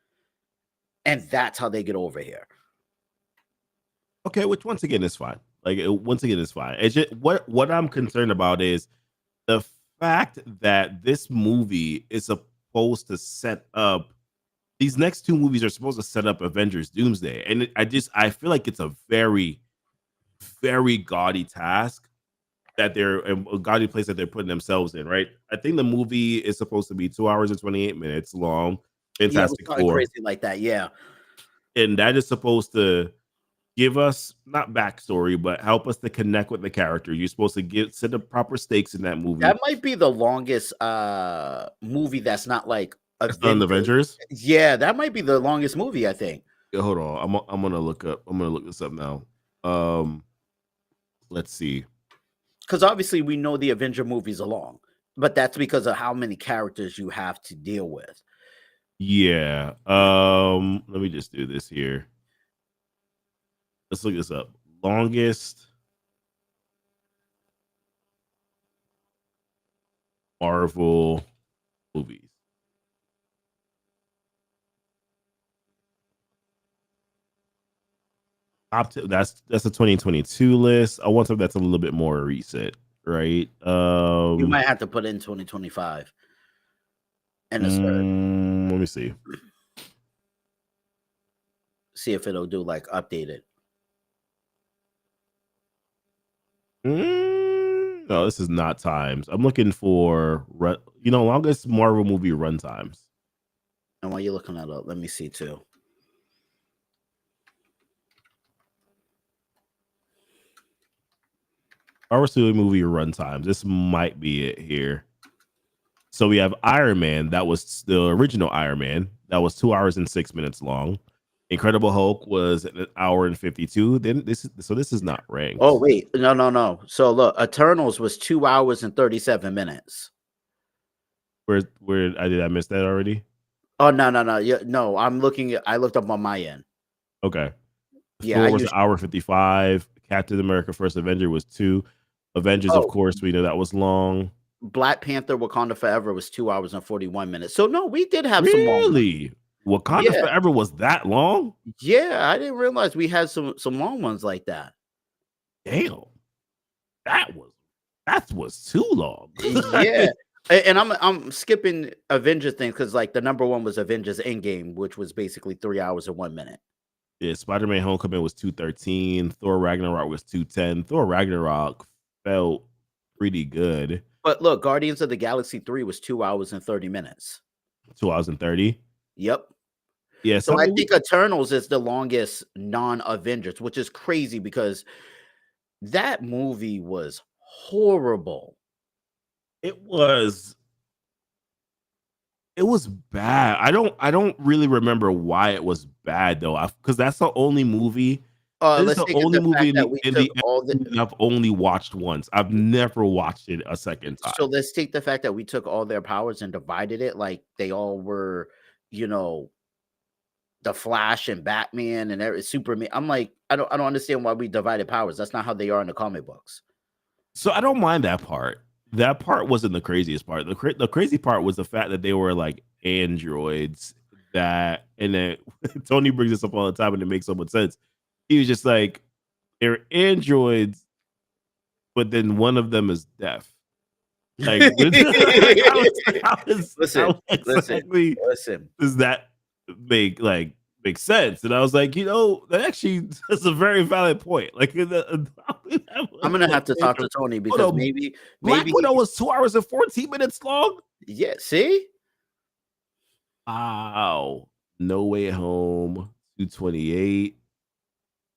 And that's how they get over here. Okay, which once again is fine. Like once again is fine. It's just what I'm concerned about is the fact that this movie is supposed to set up these next two movies are supposed to set up Avengers Doomsday. And I feel like it's a very, very gaudy task that they're a gaudy place that they're putting themselves in, right? I think the movie is supposed to be 2 hours and 28 minutes long. Yeah, it was Fantastic something Four. crazy like that. Yeah. And that is supposed to give us not backstory, but help us to connect with the character. You're supposed to set the proper stakes in that movie. That might be the longest movie that's not like It's done Avengers. Yeah, that might be the longest movie, I think. Yeah, hold on. I'm gonna look this up now. Let's see. Because obviously we know the Avenger movies are long, but that's because of how many characters you have to deal with. Yeah. Let me just do this here. Let's look this up. Longest Marvel movies. That's a 2022 list. I want something that's a little bit more recent, right? You might have to put in 2025 and let me see. See if it'll do like updated. No, this is not times. I'm looking for longest Marvel movie run times. And while you're looking that up, let me see too. Marvel studio movie run times. This might be it here. So we have Iron Man. That was the original Iron Man. That was 2 hours and 6 minutes long. Incredible Hulk was an hour and 52. Then this is not ranked. Oh wait, no. So look, Eternals was 2 hours and 37 minutes. Where I missed that already? Oh no. Yeah, no, I looked up on my end. Okay. Yeah, Thor was an hour 55. Captain America First Avenger was 2. Avengers, of course, we know that was long. Black Panther Wakanda Forever was 2 hours and 41 minutes. So no, we did have some long. Really? Wakanda Forever was that long? Yeah, I didn't realize we had some long ones like that. Damn. That was too long. Yeah. And I'm skipping Avengers thing because like the number one was Avengers Endgame, which was basically 3 hours and 1 minute. Yeah, Spider-Man Homecoming was 213. Thor Ragnarok was 210. Thor Ragnarok felt pretty good. But look, Guardians of the Galaxy 3 was 2 hours and 30 minutes. 2 hours and 30. Yep. Yeah, So some I movies. think Eternals is the longest non-Avengers, which is crazy because that movie was horrible. It was it was bad. I don't really remember why it was bad though. Because that's the only movie. That is Let's the take it only the movie fact in that the we in took the all the MCU that I've only watched once. I've never watched it a second so time. let's take the fact that we took all their powers and divided it like they all were, you know, the Flash and Batman and Superman. I'm like, I don't understand why we divided powers. That's not how they are in the comic books. So I don't mind that part. That part wasn't the craziest part. The crazy part was the fact that they were like androids that, and then Tony brings this up all the time and it makes so much sense. He was just like, they're androids, but then one of them is deaf. Like, like Listen, how listen, exactly listen. does that make like make sense? And I was like, that actually is a very valid point. Like, I'm gonna have to talk to Tony hold because on, Black maybe he Widow was 2 hours and 14 minutes long. yeah, see? Wow, No Way Home 228.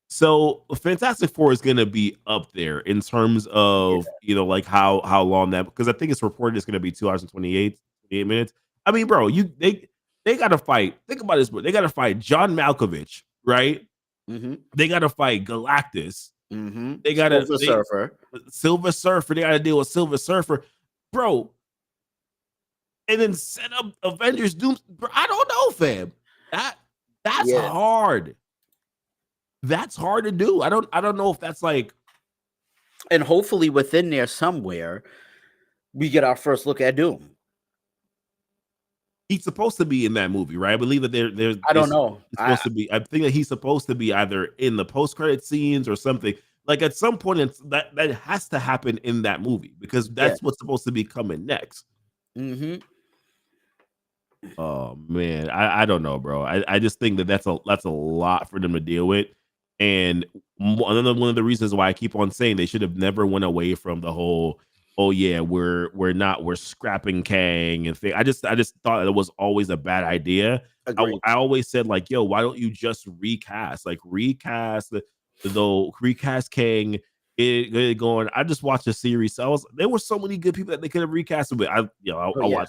So Fantastic Four is going to be up there in terms Yeah. of like how long that, because I think it's reported it's going to be 2 hours and 28 minutes. I mean, bro, they got to fight. Think about this, bro. They got to fight John Malkovich, right? Mhm. They got to fight Galactus. Mhm. They got to Silver Surfer. Silver Surfer. They got to deal with Silver Surfer, bro. And then set up Avengers Doom. Bro, I don't know, fam. That's Yeah. hard. That's hard to do. I don't know if that's like. And hopefully within there somewhere, we get our first look at Doom. He's supposed to be in that movie, right? I believe that there's I don't know. it's supposed to be. I think that he's supposed to be either in the post credit scenes or something. Like at some point, that has to happen in that movie because Yeah. that's what's supposed to be coming next. Mhm. Oh man, I don't know, bro. I just think that that's a lot for them to deal with, and another one of the reasons why I keep on saying they should have never went away from the whole, oh yeah, we're scrapping Kang and thing. I just thought it was always a bad idea. Agreed. I always said like, yo, why don't you just recast recast Kang? It going. I just watched a series. So there were so many good people that they could have recasted with. Oh I yeah.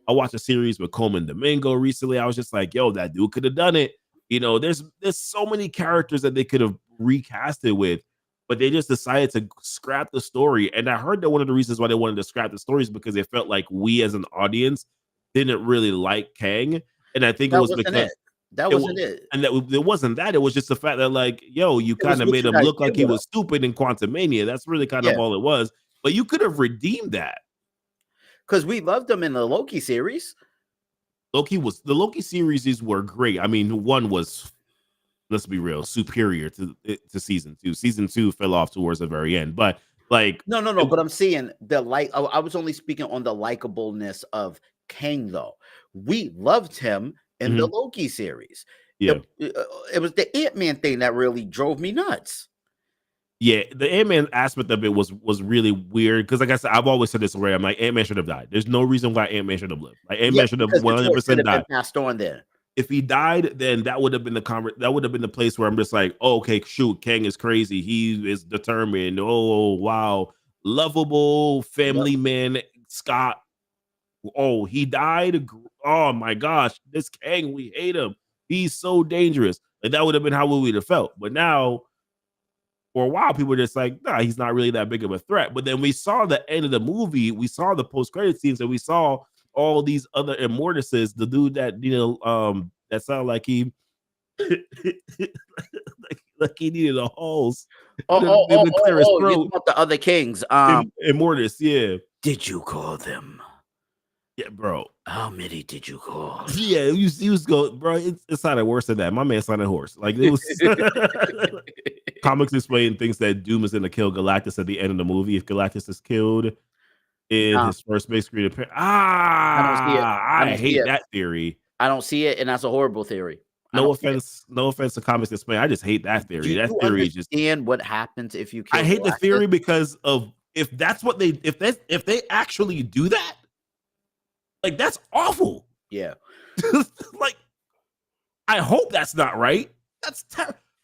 I watched a series with Coleman Domingo recently. I was just like, yo, that dude could have done it. There's so many characters that they could have recasted with, but they just decided to scrap the story. And I heard that one of the reasons why they wanted to scrap the story is because they felt like we as an audience didn't really like Kang. And I think it That was wasn't because it. That it wasn't was, it. and that it wasn't that. It was just the fact that, like, yo, you It was kind of what made you him guys look did like he with him. was stupid in Quantum Mania. That's really kind Yeah. of all it was. But you could have redeemed that. Because we loved him in the Loki series. The Loki series were great. I mean, one was, let's be real, superior to season 2. Season 2 fell off towards the very end, but like, No. it, But I'm saying I was only speaking on the likableness of Kang, though. We loved him in the mhm, Loki series. yeah, It was the Ant-Man thing that really drove me nuts. yeah. The Ant-Man aspect of it was really weird because, like I said, I've always said this already. I'm like, Ant-Man should have died. There's no reason why Ant-Man should have lived. Like, Yeah, Ant-Man should have because the torch should 100% have been died. passed on there. If he died, then that would have been that would have been the place where I'm just like, oh, okay, shoot, Kang is crazy. He is determined. Oh, wow, lovable Yep. family man, Scott. Oh, he died. Oh my gosh, this Kang, we hate him. He's so dangerous. Like that would have been how we would have felt. But now, for a while, people were just like, nah, he's not really that big of a threat. But then we saw the end of the movie, we saw the post-credit scenes, and we saw all these other immortuses. The dude that that sounded like he like he needed a hose. To clear his You throat. about the other kings. Immortus, yeah. Did you call them? Yeah, bro. How many did you call? Yeah, he was going, bro. It sounded worse than that. My man sounded hoarse. Like it was comics explain things that Doom is going to kill Galactus at the end of the movie. If Galactus is killed in Nah, his first big screen appearance, I don't see it. I I don't see hate it. that theory. I don't see it, and that's a horrible theory. I No don't see it. offense, no offense to comics explain. I just hate that Do theory. That you theory is just. understand what happens if you kill I hate the Galactus? theory because of if that's what they if they actually do that, like that's awful. Yeah. Like I hope that's not right. That's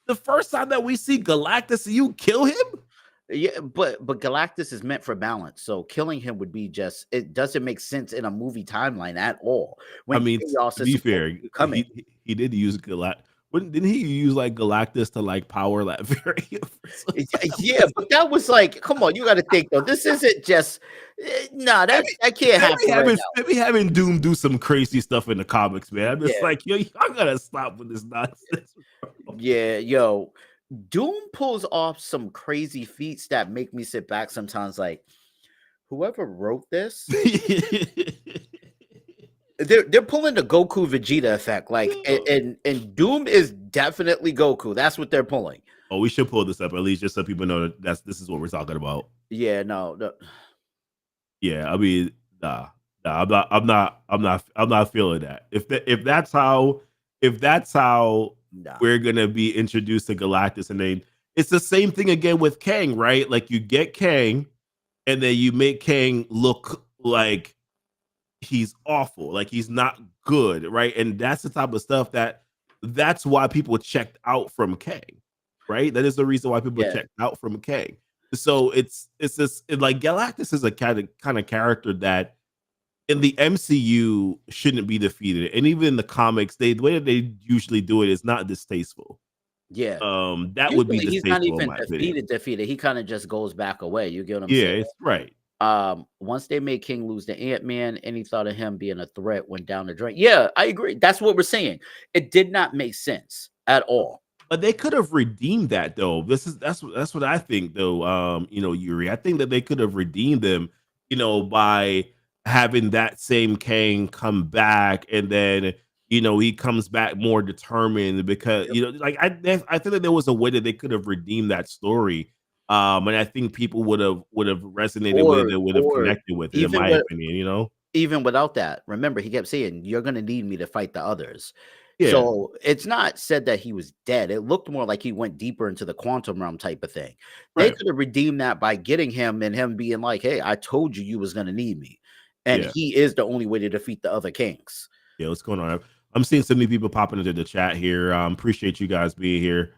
the first time that we see Galactus and you kill him. Yeah, but Galactus is meant for balance, so killing him would be just it doesn't make sense in a movie timeline at all. I When mean, chaos to is be supposed fair, to be coming. he did use didn't he use like Galactus to like power that variant? Yeah, but that was like, come on, you got to think though. This isn't just nah, that can't happen right now. Maybe having Doom do some crazy stuff in the comics, man. I'm just Yeah, like, yo, y'all gotta stop with this nonsense. yeah, yo, Doom pulls off some crazy feats that make me sit back sometimes. Like, whoever wrote this, they're pulling the Goku Vegeta effect. Like, and Doom is definitely Goku. That's what they're pulling. Oh, we should pull this up at least just so people know that this is what we're talking about. Yeah, no. Yeah, I mean, nah, I'm not feeling that. If that's how Nah. we're gonna be introduced to Galactus, and then it's the same thing again with Kang, right? Like you get Kang, and then you make Kang look like he's awful, like he's not good, right? And that's the type of stuff that's why people checked out from Kang, right? That is the reason why people Yeah, checked out from Kang. So it's this like Galactus is a kind of character that in the MCU shouldn't be defeated, and even in the comics, the way that they usually do it is not distasteful. yeah. That would be Usually he's not distasteful in even my opinion. defeated. He kind of just goes back away. You get what I'm Yeah, saying? it's right. Once they made King lose to Ant-Man, any thought of him being a threat went down the drain. Yeah, I agree. That's what we're saying. It did not make sense at all. But they could have redeemed that though. That's what I think though. Yuri, I think that they could have redeemed them, by having that same Kang come back, and then he comes back more determined because Yep. I think that there was a way that they could have redeemed that story. And I think people would have resonated with it, and would have Or connected with it, in even my with opinion. even without that, remember he kept saying, "You're gonna need me to fight the others." Yeah, So it's not said that he was dead. It looked more like he went deeper into the quantum realm type of thing. They right. could have redeemed that by getting him and him being like, "Hey, I told you you was gonna need me," and Yeah. he is the only way to defeat the other kings. Yeah, what's going on? I'm seeing so many people popping into the chat here. Appreciate you guys being here.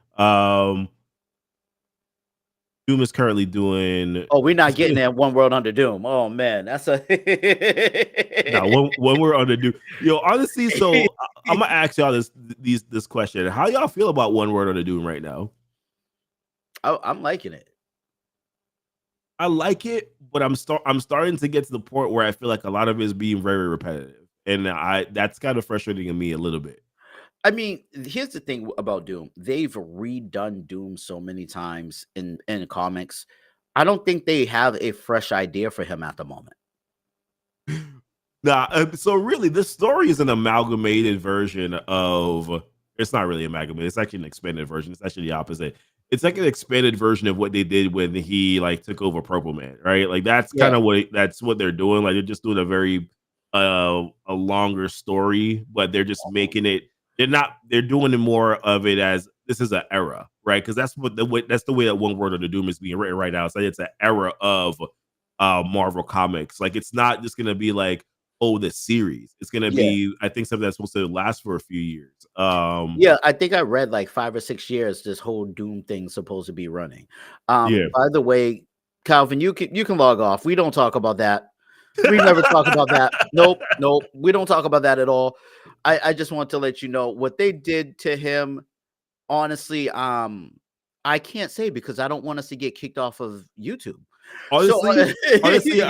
Doom is currently doing. Oh, we're not getting that one world under doom. Oh man, that's a Now, when we're under Doom, honestly, so I'm gonna ask y'all this question: how y'all feel about One Word on the Doom right now? I'm liking it. I like it, but I'm starting to get to the point where I feel like a lot of it is being very repetitive, and that's kind of frustrating to me a little bit. I mean, here's the thing about Doom. They've redone Doom so many times in comics. I don't think they have a fresh idea for him at the moment. Nah, so really, this story is an amalgamated version of. It's not really amalgamated. It's actually an expanded version. It's actually the opposite. It's like an expanded version of what they did when he like took over Purple Man, right? Like that's Yeah. kind of that's what they're doing. Like they're just doing a very a longer story, but they're just making it. They're doing it more of it as this is an era, right? Because that's the way that One World of the Doom is being written right now. So it's an era of Marvel comics. Like it's not just gonna be like the series. It's gonna Yeah. be, I think, something that's supposed to last for a few years. Yeah, I think I read like 5 or 6 years this whole Doom thing's supposed to be running. Yeah. By the way, Calvin, you can log off. We don't talk about that. We never talk about that. Nope, nope. We don't talk about that at all. I just want to let you know what they did to him. Honestly, I can't say because I don't want us to get kicked off of YouTube. So Honestly,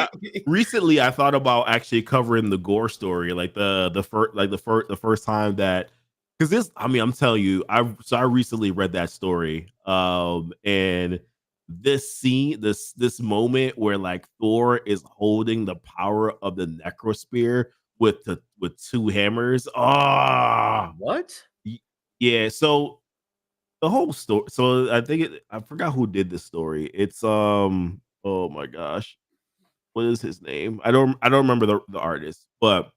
recently I thought about actually covering the Gore story, like the first time that, because this, I mean, I'm telling you, I recently read that story, and this scene, this moment where like Thor is holding the power of the Necrosphere with two hammers. what? Yeah, so the whole story. So I forgot who did this story. It's oh my gosh, what is his name? I don't remember the artist, but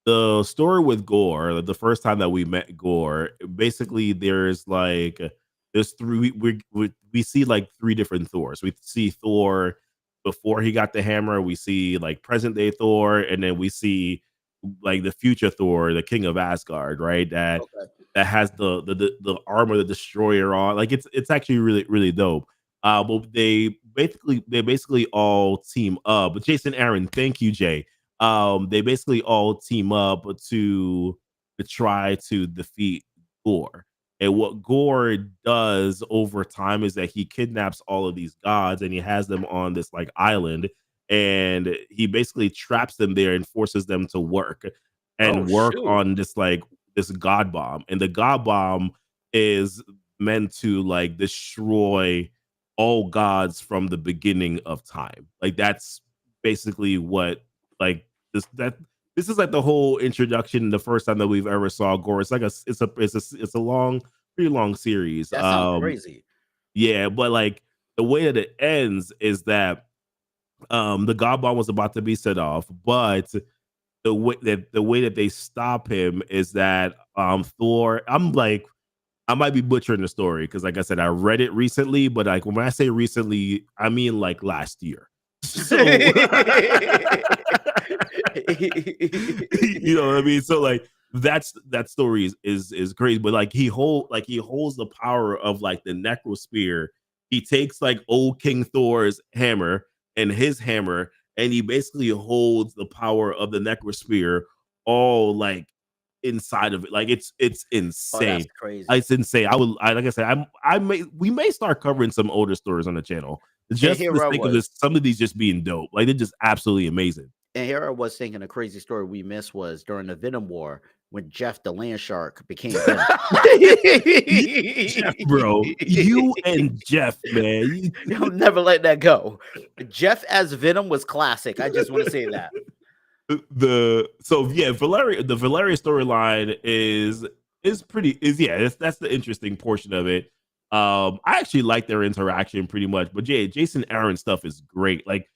the story with Gore, like, the first time that we met Gore, basically there's three, we see like three different Thors. We see Thor before he got the hammer, we see like present day Thor, and then like the future Thor, the King of Asgard, right? Okay. That has the armor, the destroyer on. Like it's actually really dope. But they basically all team up. But Jason Aaron, thank you, Jay. They basically all team up to try to defeat Gore. And what Gore does over time is that he kidnaps all of these gods and he has them on this like island, and he basically traps them there and forces them to Oh work shoot. on this god bomb. And the god bomb is meant to like destroy all gods from the beginning of time. Like that's basically what like this is like the whole introduction. The first time that we've ever saw Gore. It's like it's a long, pretty long series. That sounds crazy. Yeah, but like the way that it ends is that the god bomb was about to be set off, but the way that they stop him is that Thor. I'm like, I might be butchering the story because, like I said, I read it recently, but like when I say recently, I mean like last year. So you know what I mean? So like that story is crazy, but like he holds the power of like the necrosphere. He takes like old King Thor's hammer and his hammer, and he basically holds the power of the necrosphere all like inside of it. Like it's Oh, that's insane. crazy. It's insane. Like I said, we may start covering some older stories on the channel just for the sake of this. Some of these just being dope. Like they're just absolutely amazing. And here I was thinking a crazy story we missed was during the Venom War when Jeff the Land Shark became Venom. Jeff, bro, you and Jeff, man. I'll never let that go. Jeff as Venom was classic. I just want to say that. The Valeria storyline that's the interesting portion of it. I actually like their interaction pretty much, but yeah, Jason Aaron stuff is great. Like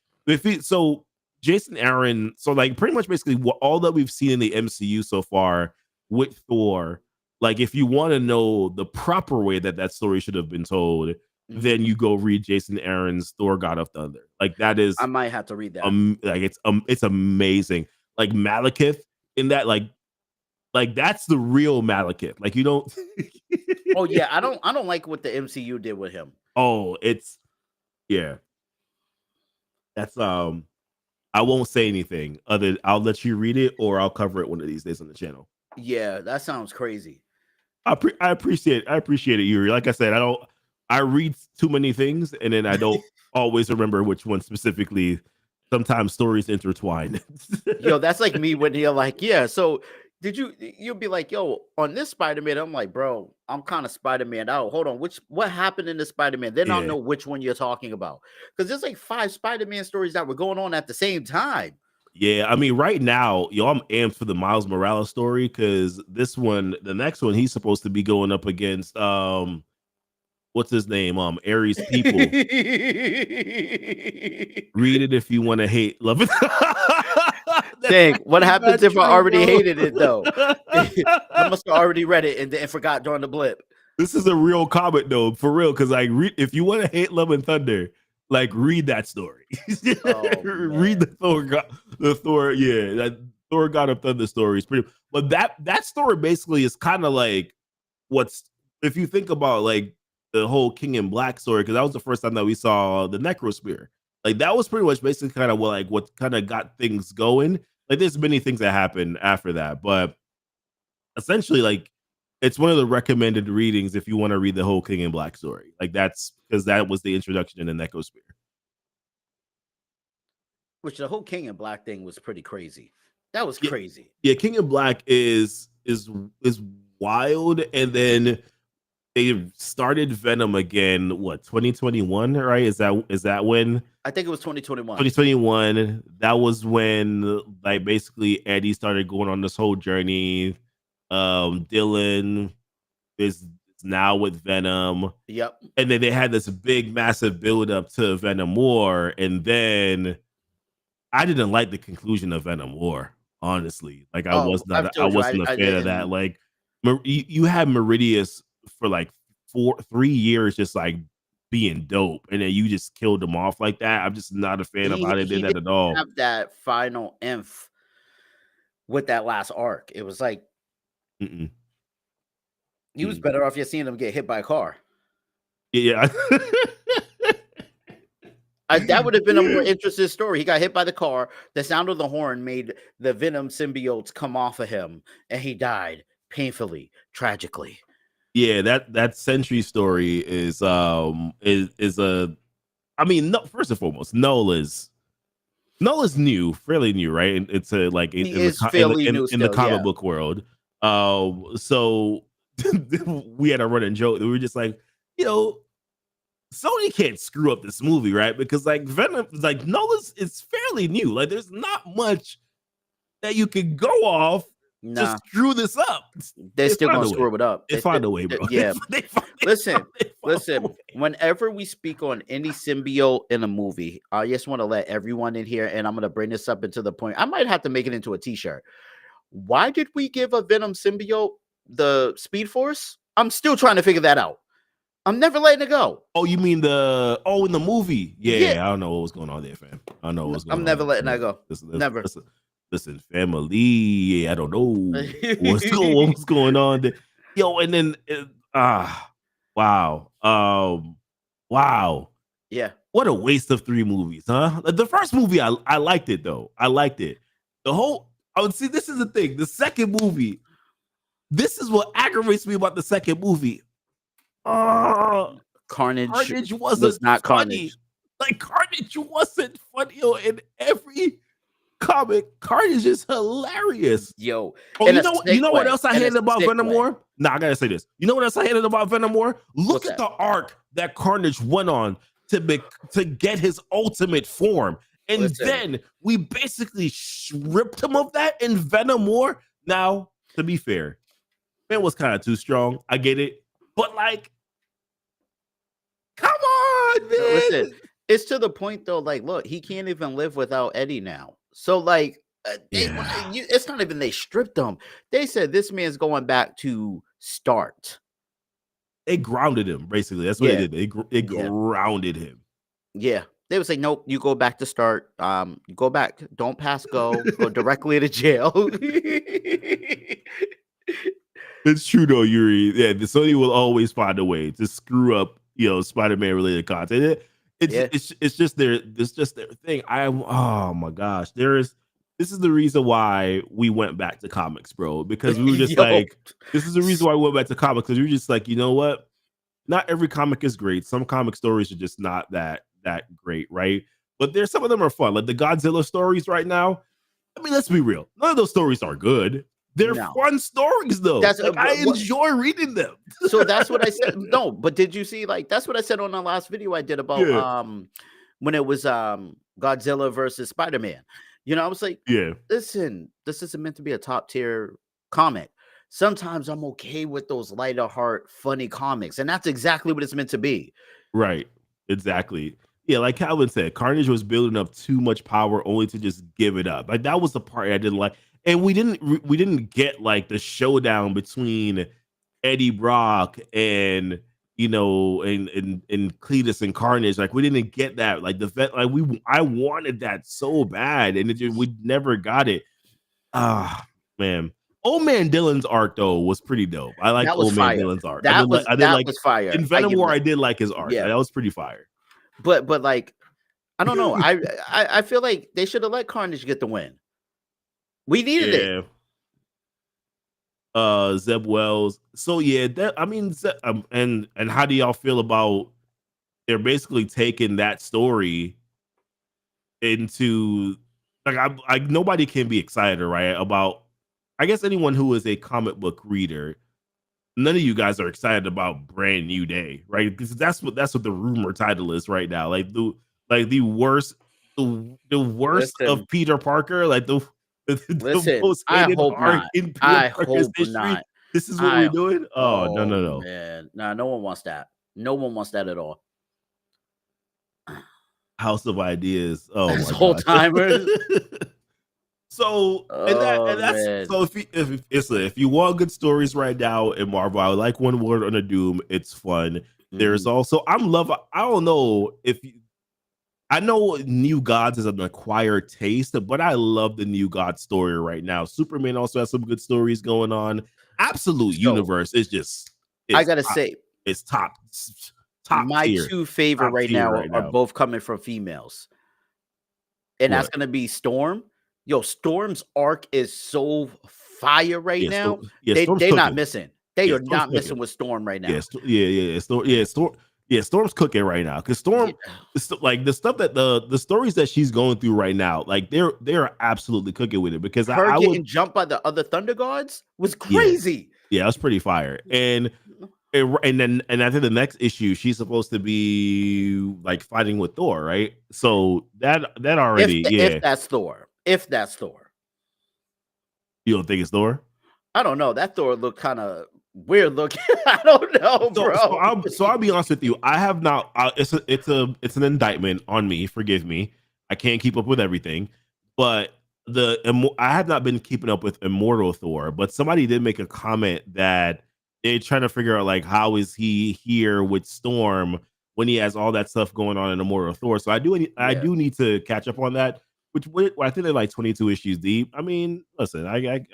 Jason Aaron, so like pretty much basically all that we've seen in the MCU so far with Thor, like if you want to know the proper way that story should have been told, then you go read Jason Aaron's Thor God of Thunder. Like that is, I might have to read that. like it's amazing. Like Malekith in that, like that's the real Malekith. Like you don't. Oh yeah, I don't like what the MCU did with him. Oh, yeah. That's I won't say anything other. I'll let you read it, or I'll cover it one of these days on the channel. Yeah, that sounds crazy. I appreciate it, Yuri. Like I said, I read too many things, and then I don't always remember which one specifically. Sometimes stories intertwine. Yo, that's like me when you're like, yeah. So you'll be like, yo, on this Spider-Man, I'm like, bro, I'm kind of Spider-Man out. Hold on, what happened in the Spider-Man? Then I'll know which one you're talking about. Because there's like 5 Spider-Man stories that were going on at the same time. Yeah, I mean, right now, I'm amped for the Miles Morales story because the next one, he's supposed to be going up against what's his name? Ares People. Read it if you want to hate, love it. Dang, what happens if I already hated it though? I must have already read it and forgot during the blip. This is a real comment though, for real. Because like, if you want to hate Love and Thunder, like read that story. Read the Thor, yeah, that Thor God of Thunder story is pretty. But that story basically is kind of like if you think about like the whole King in Black story, because that was the first time that we saw the Necrosphere. Like that was pretty much basically kind of what kind of got things going. Like there's many things that happened after that, but essentially like it's one of the recommended readings if you want to read the whole King in Black story. Like that's because that was the introduction in the Necrosphere. Which the whole King in Black thing was pretty crazy. That was crazy. Yeah, King in Black is wild, and then they started Venom again. What 2021? Right? Is that when? I think it was 2021. 2021. That was when like basically Eddie started going on this whole journey. Dylan is now with Venom. Yep. And then they had this big, massive build up to Venom War, and then I didn't like the conclusion of Venom War. Honestly, like I wasn't a fan of that. Like you had Meridius for like 3 years, just like being dope, and then you just killed him off like that. I'm just not a fan of how they did that at all. Have that final inf with that last arc. It was like Mm-mm. he was better off just seeing him get hit by a car. Yeah. That would have been a more interesting story. He got hit by the car. The sound of the horn made the Venom symbiotes come off of him, and he died painfully, tragically. Yeah, that Sentry story is a. I mean, no, first and foremost, Nola's new, fairly new, right? It's a like He is fairly new in the still, comic yeah. book world. So we had a running joke that we were just like, you know, Sony can't screw up this movie, right? Because like Venom, like Nola's is fairly new. Like, there's not much that you can go off to Nah, screw this up. they're still find gonna a way. screw it up. They find a way, bro. Yeah. They find Listen, a way. whenever we speak on any symbiote in a movie, I just want to let everyone in here, and I'm going to bring this up into the point. I might have to make it into a t-shirt. Why did we give a Venom symbiote the Speed Force? I'm still trying to figure that out. I'm never letting it go. Oh, you mean in the movie? Yeah, I don't know what was going on there, fam. I don't know what was going on. I'm never letting that go. Never. Listen, family. I don't know what's going on there. Yo, and then wow. Wow. Yeah. What a waste of 3 movies, huh? The first movie, I liked it though. I liked it. I would see, this is the thing. The second movie, this is what aggravates me about the second movie. Carnage was not funny. Carnage. Like, Carnage wasn't funny. Yo, in every comic, Carnage is hilarious. Yo, you know what else I hated about Venom War? Nah, I gotta say this. You know what else I hated about Venom War? Look at the arc that Carnage went on to get his ultimate form, and then we basically stripped him of that in Venom War. Now, to be fair, it was kind of too strong. I get it, but like, come on, man. Listen, it's to the point though. Like, look, he can't even live without Eddie now. So, like, it's not even they stripped him. They said this man's going back to start. They grounded him, basically. That's what they did. They grounded him. Yeah. They would say, nope, you go back to start. You go back. Don't pass go. Go directly to jail. It's true though, Yuri. Yeah, the Sony will always find a way to screw up, Spider-Man related content. It's just their thing. Oh my gosh. This is the reason why we went back to comics, bro. Because we were just this is the reason why we went back to comics, because we were just like, you know what? Not every comic is great. Some comic stories are just not that great, right? But some of them are fun. Like the Godzilla stories right now. I mean, let's be real. None of those stories are good. They're fun stories, though. I enjoy reading them. So that's what I said. No, but did you see? Like, that's what I said on the last video I did about when it was Godzilla versus Spider-Man. I was like, listen, this isn't meant to be a top tier comic. Sometimes I'm okay with those lighter heart, funny comics, and that's exactly what it's meant to be. Right. Exactly. Yeah, like Calvin said, Carnage was building up too much power only to just give it up. Like, that was the part I didn't like. And we didn't get like the showdown between Eddie Brock and and Cletus and Carnage. Like, we didn't get that. Like I wanted that so bad, and we never got it. Man. Old Man Dylan's art though was pretty dope. I like Old Man Dylan's art. That was fire. In Venom War, I did like his art. Yeah, that was pretty fire. But like, I don't know. I feel like they should have let Carnage get the win. We needed it. Zeb Wells. So and how do y'all feel about they're basically taking that story into like nobody can be excited, right? About, I guess, anyone who is a comic book reader. None of you guys are excited about Brand New Day, right? Because that's what the rumor title is right now. Like the worst of Peter Parker, like the most I hope not. In I hope not. This is what we're doing. Oh, no, man. No one wants that. No one wants that at all. House of Ideas. Oh, my whole timers. So that's so if you want good stories right now in Marvel, I like One Word on a Doom. It's fun. There's also I don't know if I know New Gods is an acquired taste, but I love the New God story right now. Superman also has some good stories going on. Absolute So Universe is just I it's gotta top, say, it's top my tier, two favorite top right tier now right are now. both coming from females, and that's What? gonna be Storm. Yo, Storm's arc is so fire right now. Storm's They not cooking. missing. They Yeah, are Storm's not missing cooking. with Storm right now. Storm's cooking right now because Yeah. Like the stuff that the stories that she's going through right now, like they're absolutely cooking with it because Her I would getting jumped by the other Thunder Gods was yeah crazy. yeah that's pretty fire and I think the next issue she's supposed to be like fighting with Thor, right? So that already If yeah. that's Thor. If that's Thor. You don't think it's Thor? I don't know. That Thor looked kind of weird looking. I don't know, bro. I'll be honest with you. I have not. It's an indictment on me. Forgive me. I can't keep up with everything, but I have not been keeping up with Immortal Thor. But somebody did make a comment that they're trying to figure out like how is he here with Storm when he has all that stuff going on in Immortal Thor. So I Yeah. do need to catch up on that. Which I think they're like 22 issues deep. I mean, listen, I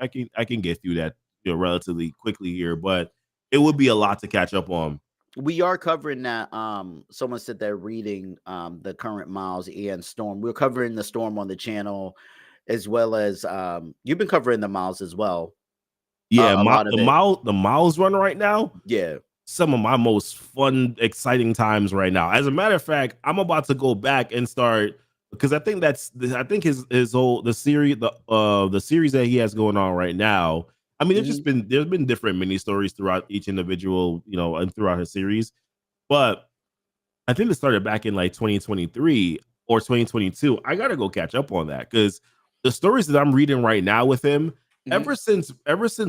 can get through that relatively quickly here, but it would be a lot to catch up on. We are covering that. Someone said they're reading the current Miles and Storm. We're covering the Storm on the channel, as well as you've been covering the Miles as well. Yeah, A lot of it. the Miles run right now. Yeah. Some of my most fun, exciting times right now. As a matter of fact, I'm about to go back and start because I think his whole the series that he has going on right now. I mean, there's been different mini stories throughout each individual, and throughout his series, but I think it started back in like 2023 or 2022. I gotta go catch up on that because the stories that I'm reading right now with him, ever since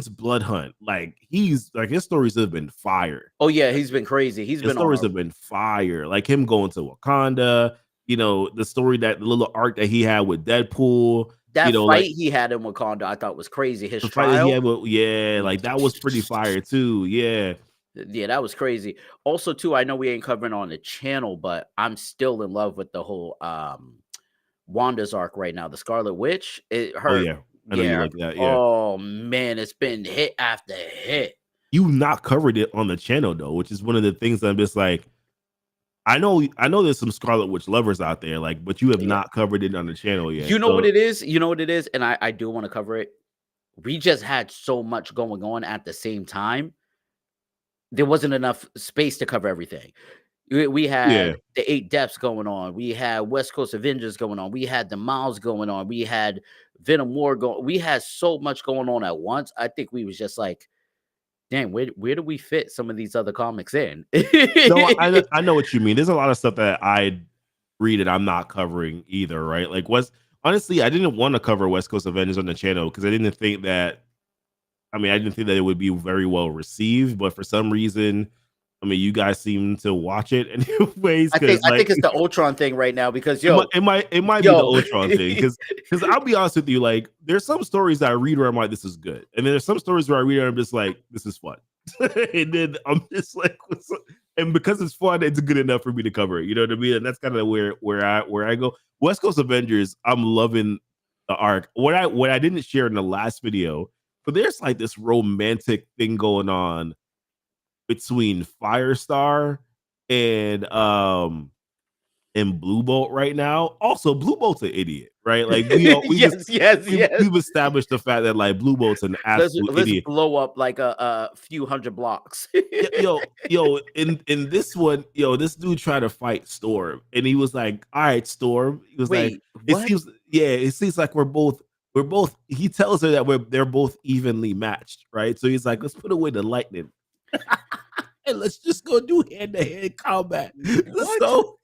Blood Hunt, like he's like his stories have been fire. Oh yeah, he's been crazy. His stories have been fire. Like him going to Wakanda, the story the little arc that he had with Deadpool. That fight like he had in Wakanda, I thought was crazy. His the fight that he trial, had like that was pretty fire too. Yeah. yeah, that was crazy. Also, too, I know we ain't covering on the channel, but I'm still in love with the whole Wanda's arc right now. The Scarlet Witch, Oh yeah, I know you like that. Yeah. Oh man, it's been hit after hit. You not covered it on the channel though, which is one of the things that I'm just like. I know there's some Scarlet Witch lovers out there, like, but you have not covered it on the channel yet. You know what it is? You know what it is? And I do want to cover it. We just had so much going on at the same time. There wasn't enough space to cover everything. We had the 8 Deaths going on. We had West Coast Avengers going on. We had the Miles going on. We had Venom War going. We had so much going on at once. I think we was just like, damn, where do we fit some of these other comics in? No, I know what you mean. There's a lot of stuff that I read and I'm not covering either, right? Like honestly, I didn't want to cover West Coast Avengers on the channel because I didn't think that it would be very well received, but for some reason, I mean, you guys seem to watch it anyways. I think it's the Ultron thing right now because it might be the Ultron thing because I'll be honest with you, like there's some stories that I read where I'm like, this is good, and then there's some stories where I read and I'm just like, this is fun, and then I'm just like, and because it's fun, it's good enough for me to cover it. You know what I mean? And that's kind of where I go. West Coast Avengers, I'm loving the arc. What I didn't share in the last video, but there's like this romantic thing going on between Firestar and Blue Bolt right now. Also, Blue Bolt's an idiot, right? Like we've established the fact that like Blue Bolt's an absolute idiot. Let's blow up like a few hundred blocks. yo, in this one, this dude tried to fight Storm, and he was like, "All right, Storm." He was like, what? "It seems like we're both." He tells her that they're both evenly matched, right? So he's like, "Let's put away the lightning." And let's just go do hand-to-hand combat. So,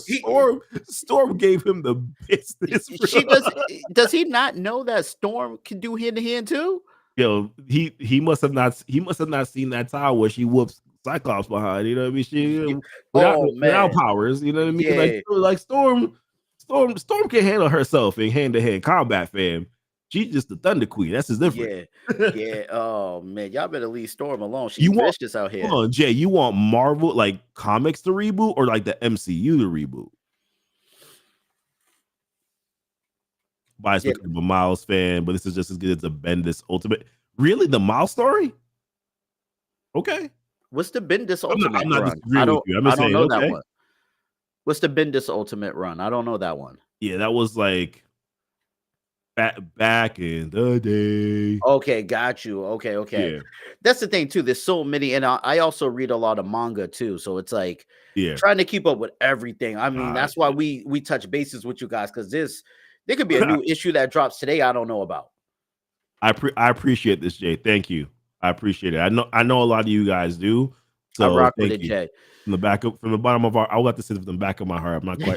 Storm gave him the business. Does he not know that Storm can do hand-to-hand too? He must have not seen that time where she whoops Cyclops behind. You know what I mean? She without powers. You know what I mean? Yeah. Like Storm can handle herself in hand-to-hand combat, fam. She's just the Thunder Queen. That's his difference. Yeah. Oh man, y'all better leave Storm alone. She's vicious out here. Hold on, Jay. You want Marvel like comics to reboot or like the MCU to reboot? biased because I'm a Miles fan, but this is just as good as the Bendis Ultimate. Really, the Miles story? Okay. What's the Bendis Ultimate I'm not run? disagreeing with you. I'm just saying, know that okay. one. What's the Bendis Ultimate run? I don't know that one. Yeah, that was like back in the day. Okay, got you. Okay. Yeah. That's the thing too. There's so many, and I also read a lot of manga too. So it's like Yeah. trying to keep up with everything. I mean, that's why we touch bases with you guys, because there could be a new issue that drops today I don't know about. I appreciate this, Jay. Thank you. I appreciate it. I know a lot of you guys do. So I rock thank with it, you. Jay. From the bottom of our, I'll have to say from the back of my heart. I'm not quite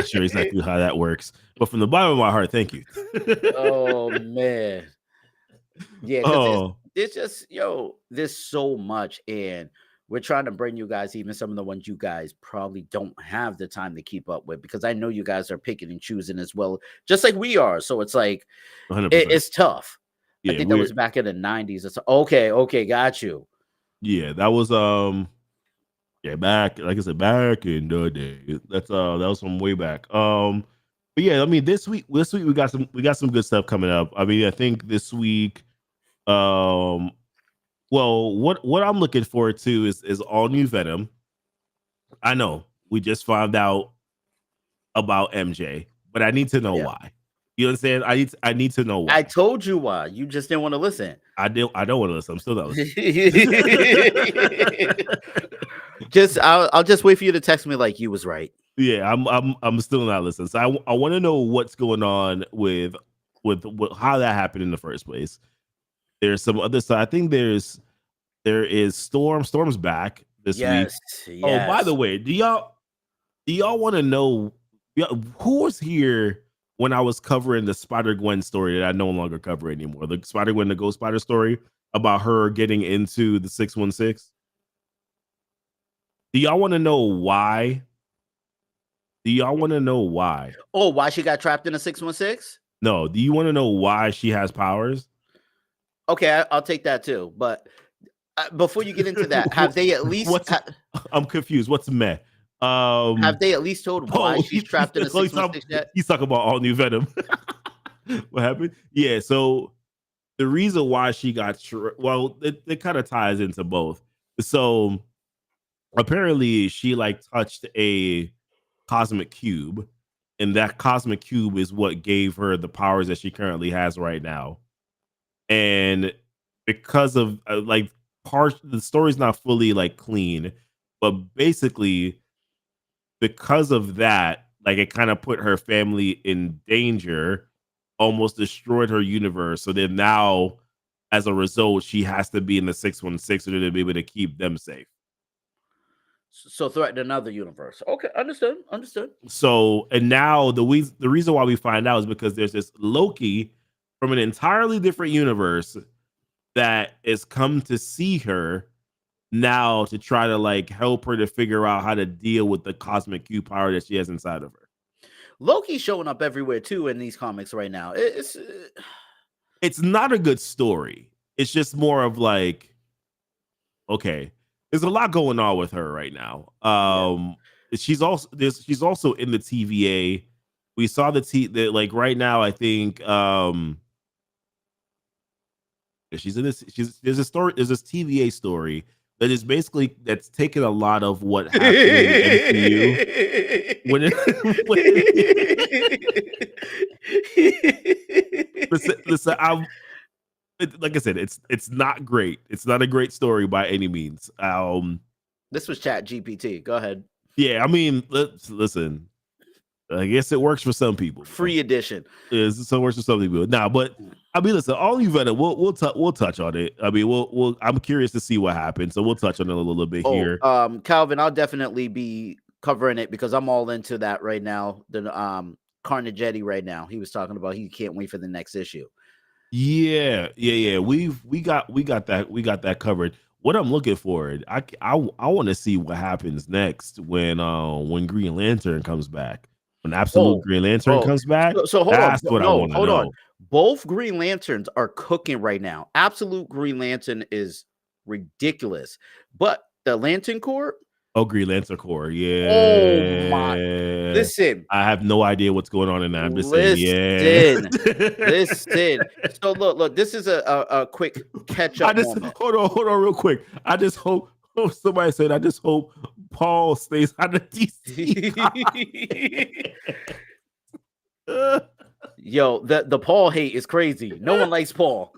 sure exactly how that works, but from the bottom of my heart, thank you. Oh man, yeah. Because it's just there's so much, and we're trying to bring you guys even some of the ones you guys probably don't have the time to keep up with, because I know you guys are picking and choosing as well, just like we are. So it's like it's tough. Yeah, I think that was back in the 90s. It's okay, got you. Yeah, that was back, like I said, back in the day. That was from way back. But yeah, I mean this week we got some good stuff coming up. I mean, I think this week, well, what I'm looking forward to is all new Venom. I know we just found out about MJ, but I need to know why. You understand? I need to know why. I told you why. You just didn't want to listen. I don't want to listen. I'm still not listening. I'll just wait for you to text me like you was right. Yeah, I'm still not listening. So I want to know what's going on with how that happened in the first place. There's some other side. I think there is Storm. Storm's back this week. Yes. Oh, by the way, do y'all want to know who was here when I was covering the Spider-Gwen story that I no longer cover anymore? The Spider-Gwen, the Ghost Spider story about her getting into the 616. Do y'all want to know why? Do y'all want to know why? Oh, why she got trapped in a 616? No. Do you want to know why she has powers? Okay, I'll take that too. But before you get into that, have they at least? I'm confused. What's meh? Have they at least told why she's trapped in a 616 yet? He's talking about all new Venom. What happened? Yeah. So the reason why she got it kind of ties into both. So apparently she like touched a cosmic cube, and that cosmic cube is what gave her the powers that she currently has right now. And because of the story's not fully like clean, but basically because of that, like it kind of put her family in danger, almost destroyed her universe. So then now, as a result, she has to be in the 616 in order to be able to keep them safe. So threaten another universe. Okay, understood. So, and now the reason why we find out is because there's this Loki from an entirely different universe that has come to see her now to try to like help her to figure out how to deal with the cosmic Q power that she has inside of her. Loki's showing up everywhere too in these comics right now. It's not a good story. It's just more of like, okay, there's a lot going on with her right now. She's also in the TVA. We saw like right now, I think she's in this. There's this TVA story that is basically that's taken a lot of what happened in the MCU. Listen, like I said, it's not great. It's not a great story by any means. This was Chat GPT. Go ahead. Yeah, I mean, listen. I guess it works for some people. Free edition. It works for some people. Nah, but I mean, listen, all you Venom, we'll touch on it. I mean, I'm curious to see what happens, so we'll touch on it a little bit here. Calvin, I'll definitely be covering it because I'm all into that right now. The Carnagetti right now. He was talking about he can't wait for the next issue. Yeah. We got that covered. What I'm looking for, I want to see what happens next when Green Lantern comes back. When Absolute Green Lantern comes back. So hold that's on. What I want to know. On. Both Green Lanterns are cooking right now. Absolute Green Lantern is ridiculous, but the Lantern Corps, Oh, Green Lantern Corps. Oh my! Yeah. Listen, I have no idea what's going on in that. I'm just saying, yeah. listen, listen. So look. This is a quick catch I up just moment. hold on real quick. I just hope somebody said I just hope Paul stays out of DC. Yo, the Paul hate is crazy. No one likes Paul.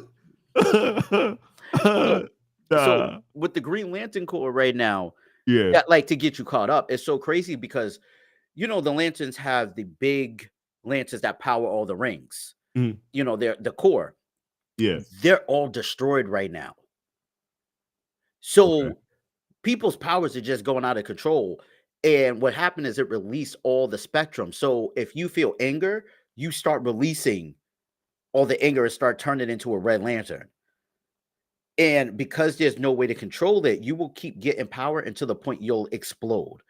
So, so Nah. with the Green Lantern Corps right now, Yeah. that like to get you caught up, it's so crazy because the lanterns have the big lanterns that power all the rings. Mhm. They're the core. Yeah. They're all destroyed right now. Okay. So people's powers are just going out of control. And what happened is it released all the spectrum. So if you feel anger, you start releasing all the anger and start turning it into a red lantern. And because there's no way to control it, you will keep getting power until the point you'll explode.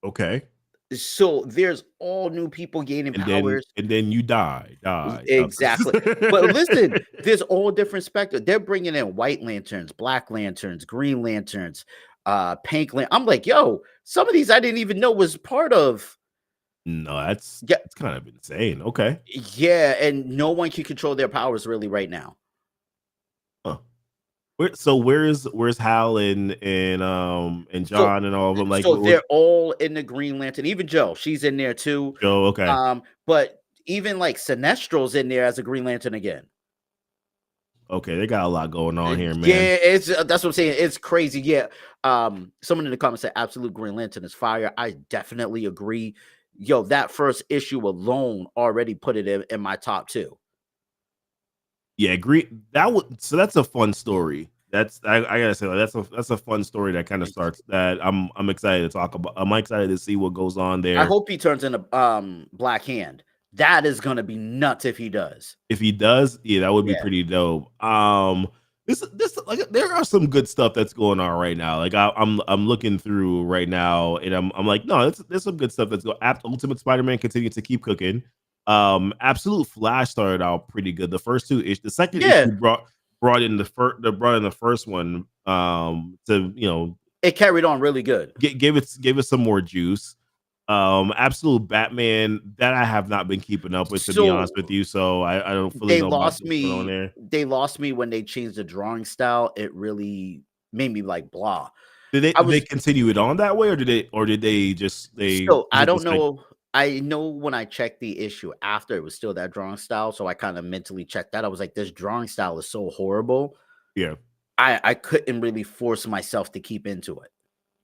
Okay. So there's all new people gaining powers. And then you die. Exactly. But listen, there's all different spectrum. They're bringing in white lanterns, black lanterns, green lanterns, pink lantern. I'm like, yo, some of these I didn't even know was part of. No, that's Yeah, it's kind of insane. Okay. yeah, and no one can control their powers really right now. Huh. So where's Hal and So, John and all of them? Like so they're all in the Green Lantern. Even Joe, she's in there too. Joe, okay. But even like Sinestro's in there as a Green Lantern again. Okay, they got a lot going on here, man. Yeah, it's that's what I'm saying. It's crazy. Yeah. Someone in the comments said absolute Green Lantern is fire. I definitely agree. Yo, that first issue alone already put it in my top 2. Yeah, agree. That's a fun story. I gotta say, like, that's a fun story that kind of starts that I'm excited to talk about. I'm excited to see what goes on there. I hope he turns into Black Hand. That is gonna be nuts if he does. If he does, yeah, that would be Yeah. pretty dope. This like there are some good stuff that's going on right now. Like I'm looking through right now, and I'm like, no, there's some good stuff that's going. Ultimate Spider-Man continues to keep cooking. Absolute Flash started out pretty good. The first two ish, the second Yeah. issue brought in the first one. To It carried on really good. gave it some more juice. Absolute Batman that I have not been keeping up with, to be honest with you. So I don't fully know about what's going on there. They lost me when they changed the drawing style. It really made me like blah. Did they continue it on that way, or did they just So I don't know. I know when I checked the issue after, it was still that drawing style. So I kind of mentally checked that. I was like, this drawing style is so horrible. Yeah. I couldn't really force myself to keep into it.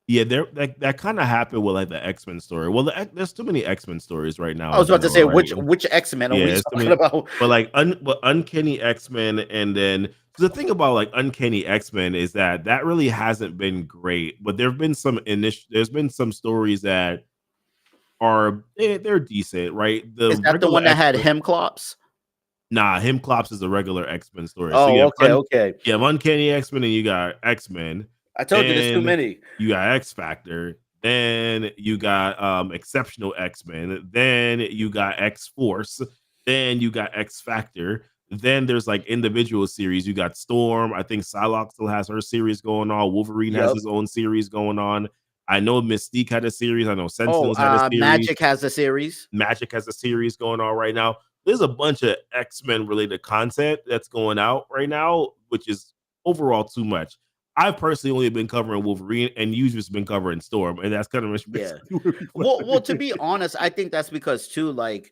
Yeah, that kind of happened with like the X-Men story. Well, there's too many X-Men stories right now. I was about to say, right? which X-Men are we talking about? But like Uncanny X-Men, and then the thing about like Uncanny X-Men is that really hasn't been great. But there's been some stories that are they're decent, right? Is that the one that had Hemclops? Nah, Hemclops is a regular X-Men story. Oh, so okay. You have Uncanny X-Men and you got X-Men. I told you there's too many. You got X Factor, then you got Exceptional X-Men, then you got X-Force, then you got X Factor. Then there's like individual series. You got Storm. I think Psylocke still has her series going on. Wolverine has his own series going on. I know Mystique had a series. I know Sentinels had a series. Magic has a series. Magic has a series going on right now. There's a bunch of X-Men related content that's going out right now, which is overall too much. I've personally only been covering Wolverine, and you've just been covering Storm, and that's kind of Well, to be honest, I think that's because too, like,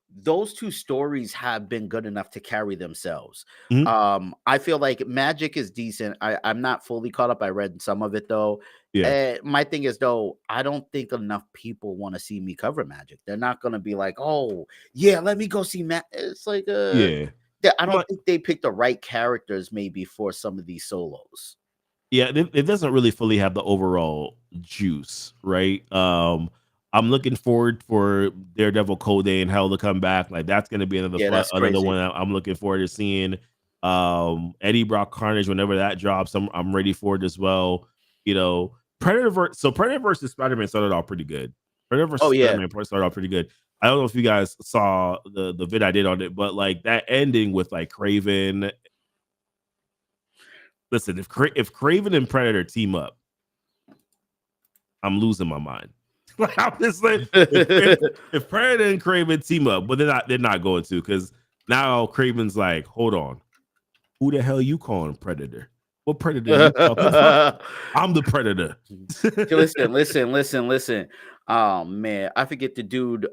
those two stories have been good enough to carry themselves. I feel like Magic is decent. I'm not fully caught up. I read some of it though. Yeah. My thing is though, I don't think enough people want to see me cover Magic. They're not gonna be like, oh yeah, let me go see Magic. It's like I don't think they picked the right characters maybe for some of these solos. Yeah, it doesn't really fully have the overall juice, right? I'm looking forward for Daredevil Cold Day and Hell to come back. Like that's going to be another one I'm looking forward to seeing. Eddie Brock Carnage whenever that drops, I'm ready for it as well. Predator versus Spider-Man started off pretty good. Predator versus Spider-Man started off pretty good. I don't know if you guys saw the vid I did on it, but like that ending with like Kraven. Listen, if Kraven and Predator team up, I'm losing my mind. Like I'm just like, if Predator and Craven team up, but they're not going to, because now Craven's like, hold on, who the hell you calling Predator? What Predator you talking about? I'm the Predator. listen. Oh man, I forget the dude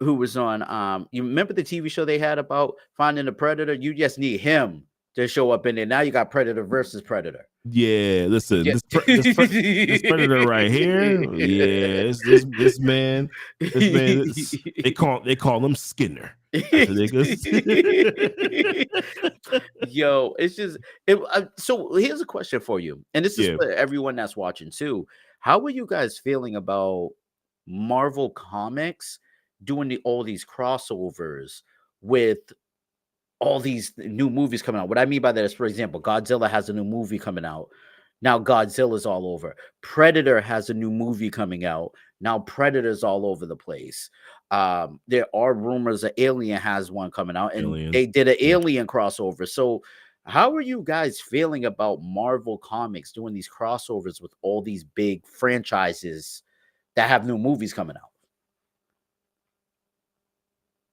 who was on you remember the TV show they had about finding the Predator? You just need him to show up in there. Now you got Predator versus Predator. Yeah, listen, Yeah. this Predator right here. Yeah, this man, they call him Skinner. Yo, it's just so here's a question for you, and this is for everyone that's watching too. How are you guys feeling about Marvel Comics doing all these crossovers with all these new movies coming out? What I mean by that is, for example, Godzilla has a new movie coming out. Now Godzilla's all over. Predator has a new movie coming out. Now Predator's all over the place. There are rumors that Alien has one coming out, and they did an Alien crossover. So how are you guys feeling about Marvel Comics doing these crossovers with all these big franchises that have new movies coming out?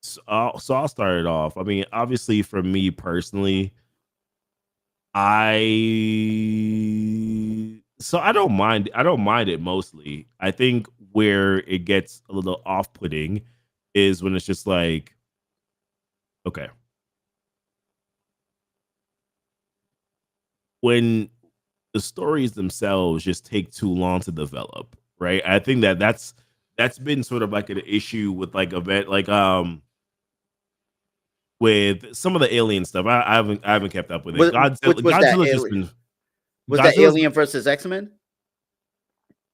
So I'll start it off. I mean, obviously, for me personally, I don't mind. I don't mind it mostly. I think where it gets a little off-putting is when it's just like, okay, when the stories themselves just take too long to develop, right? I think that's been sort of like an issue with like with some of the Alien stuff. I haven't kept up with it. Godzilla's just been. Was that Alien versus X-Men?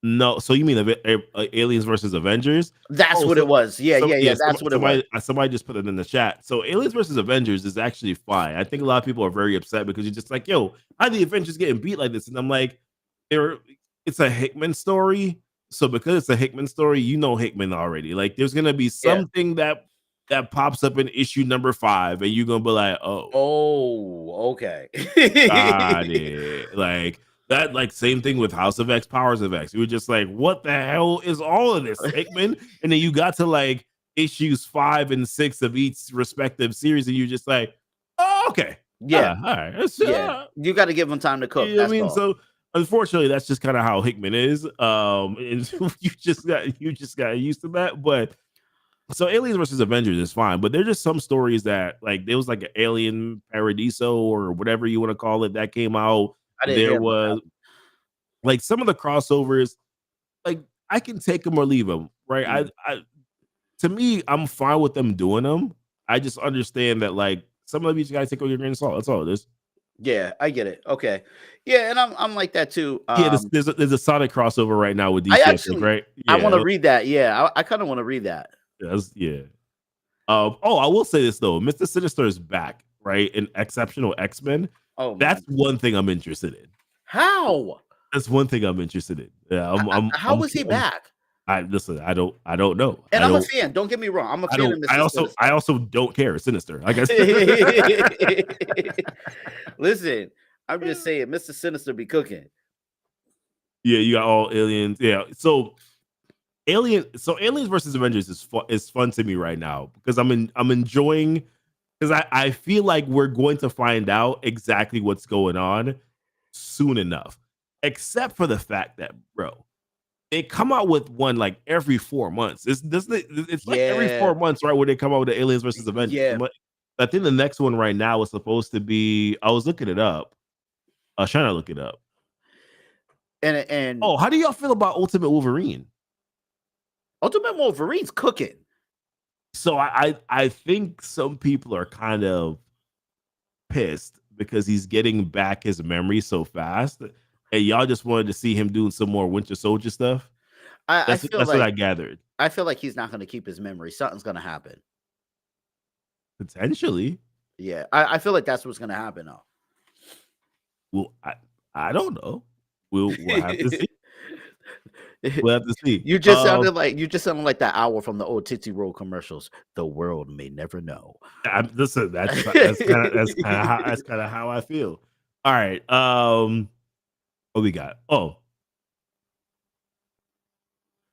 No, so you mean Aliens versus Avengers? That's what it was. Yeah. That's what it was. Somebody just put it in the chat. So Aliens versus Avengers is actually fine. I think a lot of people are very upset because you're just like, yo, how are the Avengers getting beat like this? And I'm like, it's a Hickman story. So because it's a Hickman story, you know Hickman already. Like there's gonna be something that pops up in issue number 5, and you're gonna be like, oh, okay. Got it. Like that, like same thing with House of X, Powers of X. You were just like, what the hell is all of this, Hickman? And then you got to like issues 5 and 6 of each respective series, and you're just like, oh, okay. Yeah. All right. You got to give them time to cook. You know what I mean? So unfortunately, that's just kind of how Hickman is. And you just got used to that. But so Aliens versus Avengers is fine, but there's just some stories that like there was like an Alien Paradiso or whatever you want to call it that came out. There was like some of the crossovers, like I can take them or leave them, right? I to me, I'm fine with them doing them. I just understand that like some of them you just gotta take with your grain of salt. That's all it is. Yeah, I get it. Okay. Yeah, and I'm like that too. There's a Sonic crossover right now with DC, right? Yeah, I want to read that. Yeah, I kind of want to read that. Yeah. I will say this though, Mr. Sinister is back, right? In Exceptional X-Men. Oh, that's one thing I'm interested in. How? That's one thing I'm interested in. Yeah, how was he back? I don't know. And I'm a fan. Don't get me wrong. I'm a fan of Mr. Sinister. I also don't care. Sinister, I guess. Listen, I'm just saying, Mr. Sinister be cooking. Yeah, you got all aliens. Yeah, so Aliens versus Avengers is fun to me right now because I'm enjoying, because I feel like we're going to find out exactly what's going on soon enough, except for the fact that, bro, they come out with one like every 4 months. It's like every 4 months, right? Where they come out with the Aliens versus Avengers. Yeah. I think the next one right now is supposed to be. I was looking it up. I was trying to look it up. And how do y'all feel about Ultimate Wolverine? Ultimate Wolverine's cooking. So I think some people are kind of pissed because he's getting back his memory so fast, and y'all just wanted to see him doing some more Winter Soldier stuff. That's what I gathered. I feel like he's not going to keep his memory. Something's going to happen. Potentially. Yeah, I feel like that's what's going to happen now. Well, I don't know. We'll have to see. We'll have to see. You just sounded like that hour from the old Tootsie Roll commercials. The world may never know. Listen, that's kind of how I feel. All right. What we got?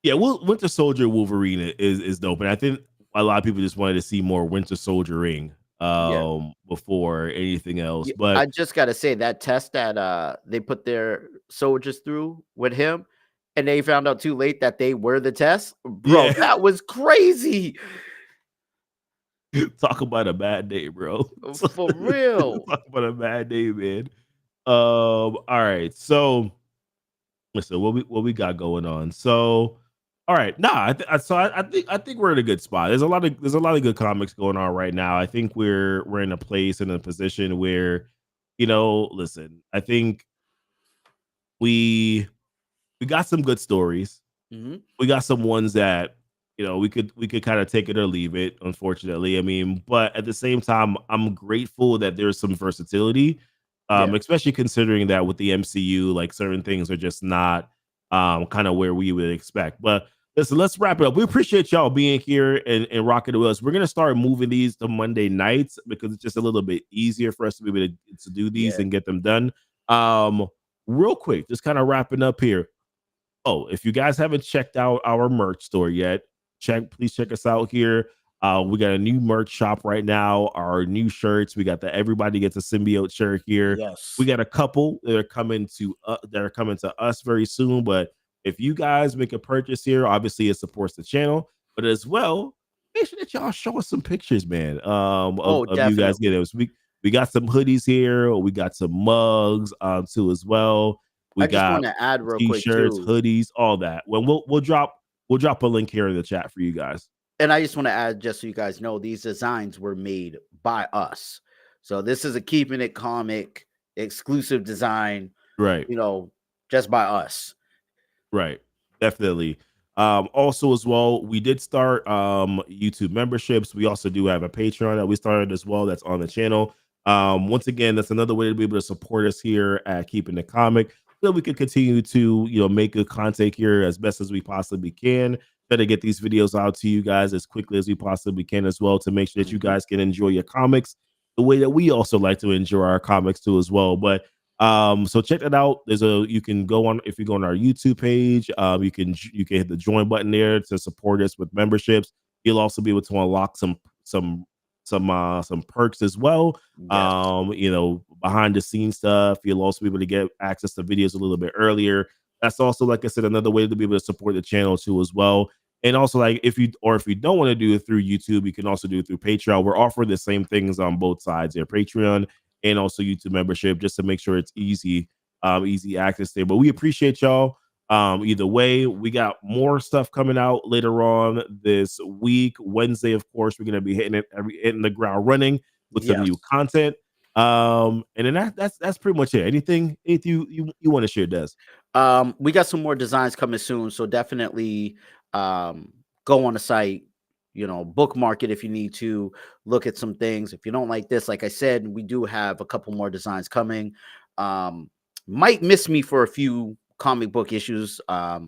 Yeah, well, Winter Soldier Wolverine is dope, and I think a lot of people just wanted to see more Winter Soldiering Yeah. before anything else. Yeah, I But just gotta say that test that they put their soldiers through with him, and they found out too late that they were the test, bro. yeah, That was crazy. talk about a bad day, bro. For real. Talk about a bad day, man. All right, so listen, what we got going on? So, all right, nah, I think we're in a good spot. There's a lot of good comics going on right now. I think we're in a place in a position where, listen, I think we we got some good stories. Mhm. We got some ones that we could kind of take it or leave it, unfortunately. I mean, but at the same time, I'm grateful that there's some versatility, Yeah. especially considering that with the MCU, like certain things are just not kind of where we would expect. But listen, let's wrap it up. We appreciate y'all being here and rocking with us. We're gonna start moving these to Monday nights because it's just a little bit easier for us to be able to do these Yeah. and get them done. um Real quick, just kind of wrapping up here. Oh, if you guys haven't checked out our merch store yet, please check us out here. We got a new merch shop right now. Our new shirts. We got the Everybody Gets a Symbiote shirt here. We Yes. got a couple that are coming to us very soon. But if you guys make a purchase here, obviously it supports the channel. But as well, make sure that y'all show us some pictures, man. Of, Oh, of you guys definitely. getting us. We got some hoodies here. We got some mugs too as well. We I just got want to add real quick t-shirts, too. hoodies, all that. Well, we'll drop a link here in the chat for you guys. And I just want to add, just so you guys know, these designs were made by us. So this is a keeping it comic exclusive design, Right, you know, just by us. right, definitely. Also as well, we did start YouTube memberships. We also do have a Patreon that we started as well. That's on the channel. Once again, that's another way to be able to support us here at Keeping the Comic, so that we can continue to make good content here as best as we possibly can. Try to get these videos out to you guys as quickly as we possibly can as well, to make sure that you Mhm. guys can enjoy your comics the way that we also like to enjoy our comics too as well. But so check that out. You can go on, if you go on our YouTube page, you can hit the join button there to support us with memberships. You'll also be able to unlock some perks as well. Yes. Behind the scenes stuff. You'll also be able to get access to videos a little bit earlier. That's also, like I said, another way to be able to support the channel too as well. And also, like, if you don't want to do it through YouTube, you can also do it through Patreon. We're offering the same things on both sides there, Patreon and also YouTube membership, just to make sure it's easy access there. But we appreciate y'all. Either way, we got more stuff coming out later on this week. Wednesday, of course, we're gonna be hitting the ground running with some Yes. new content. And then that's pretty much it. Anything you want to share, Des? We got some more designs coming soon, so definitely go on the site, bookmark it if you need to look at some things. If you don't like this, like I said, we do have a couple more designs coming. Um, might miss me for a few comic book issues. I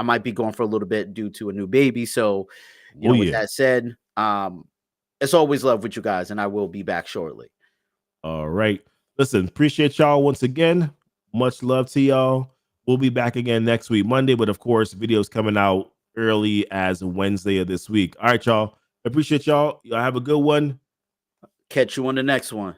might be going for a little bit due to a new baby. So, Oh with yeah. that said, it's always love with you guys, and I will be back shortly. All right. Listen, appreciate y'all once again. Much love to y'all. We'll be back again next week, Monday, but of course, videos coming out early as Wednesday of this week. All right, y'all. Appreciate y'all. Y'all have a good one. Catch you on the next one.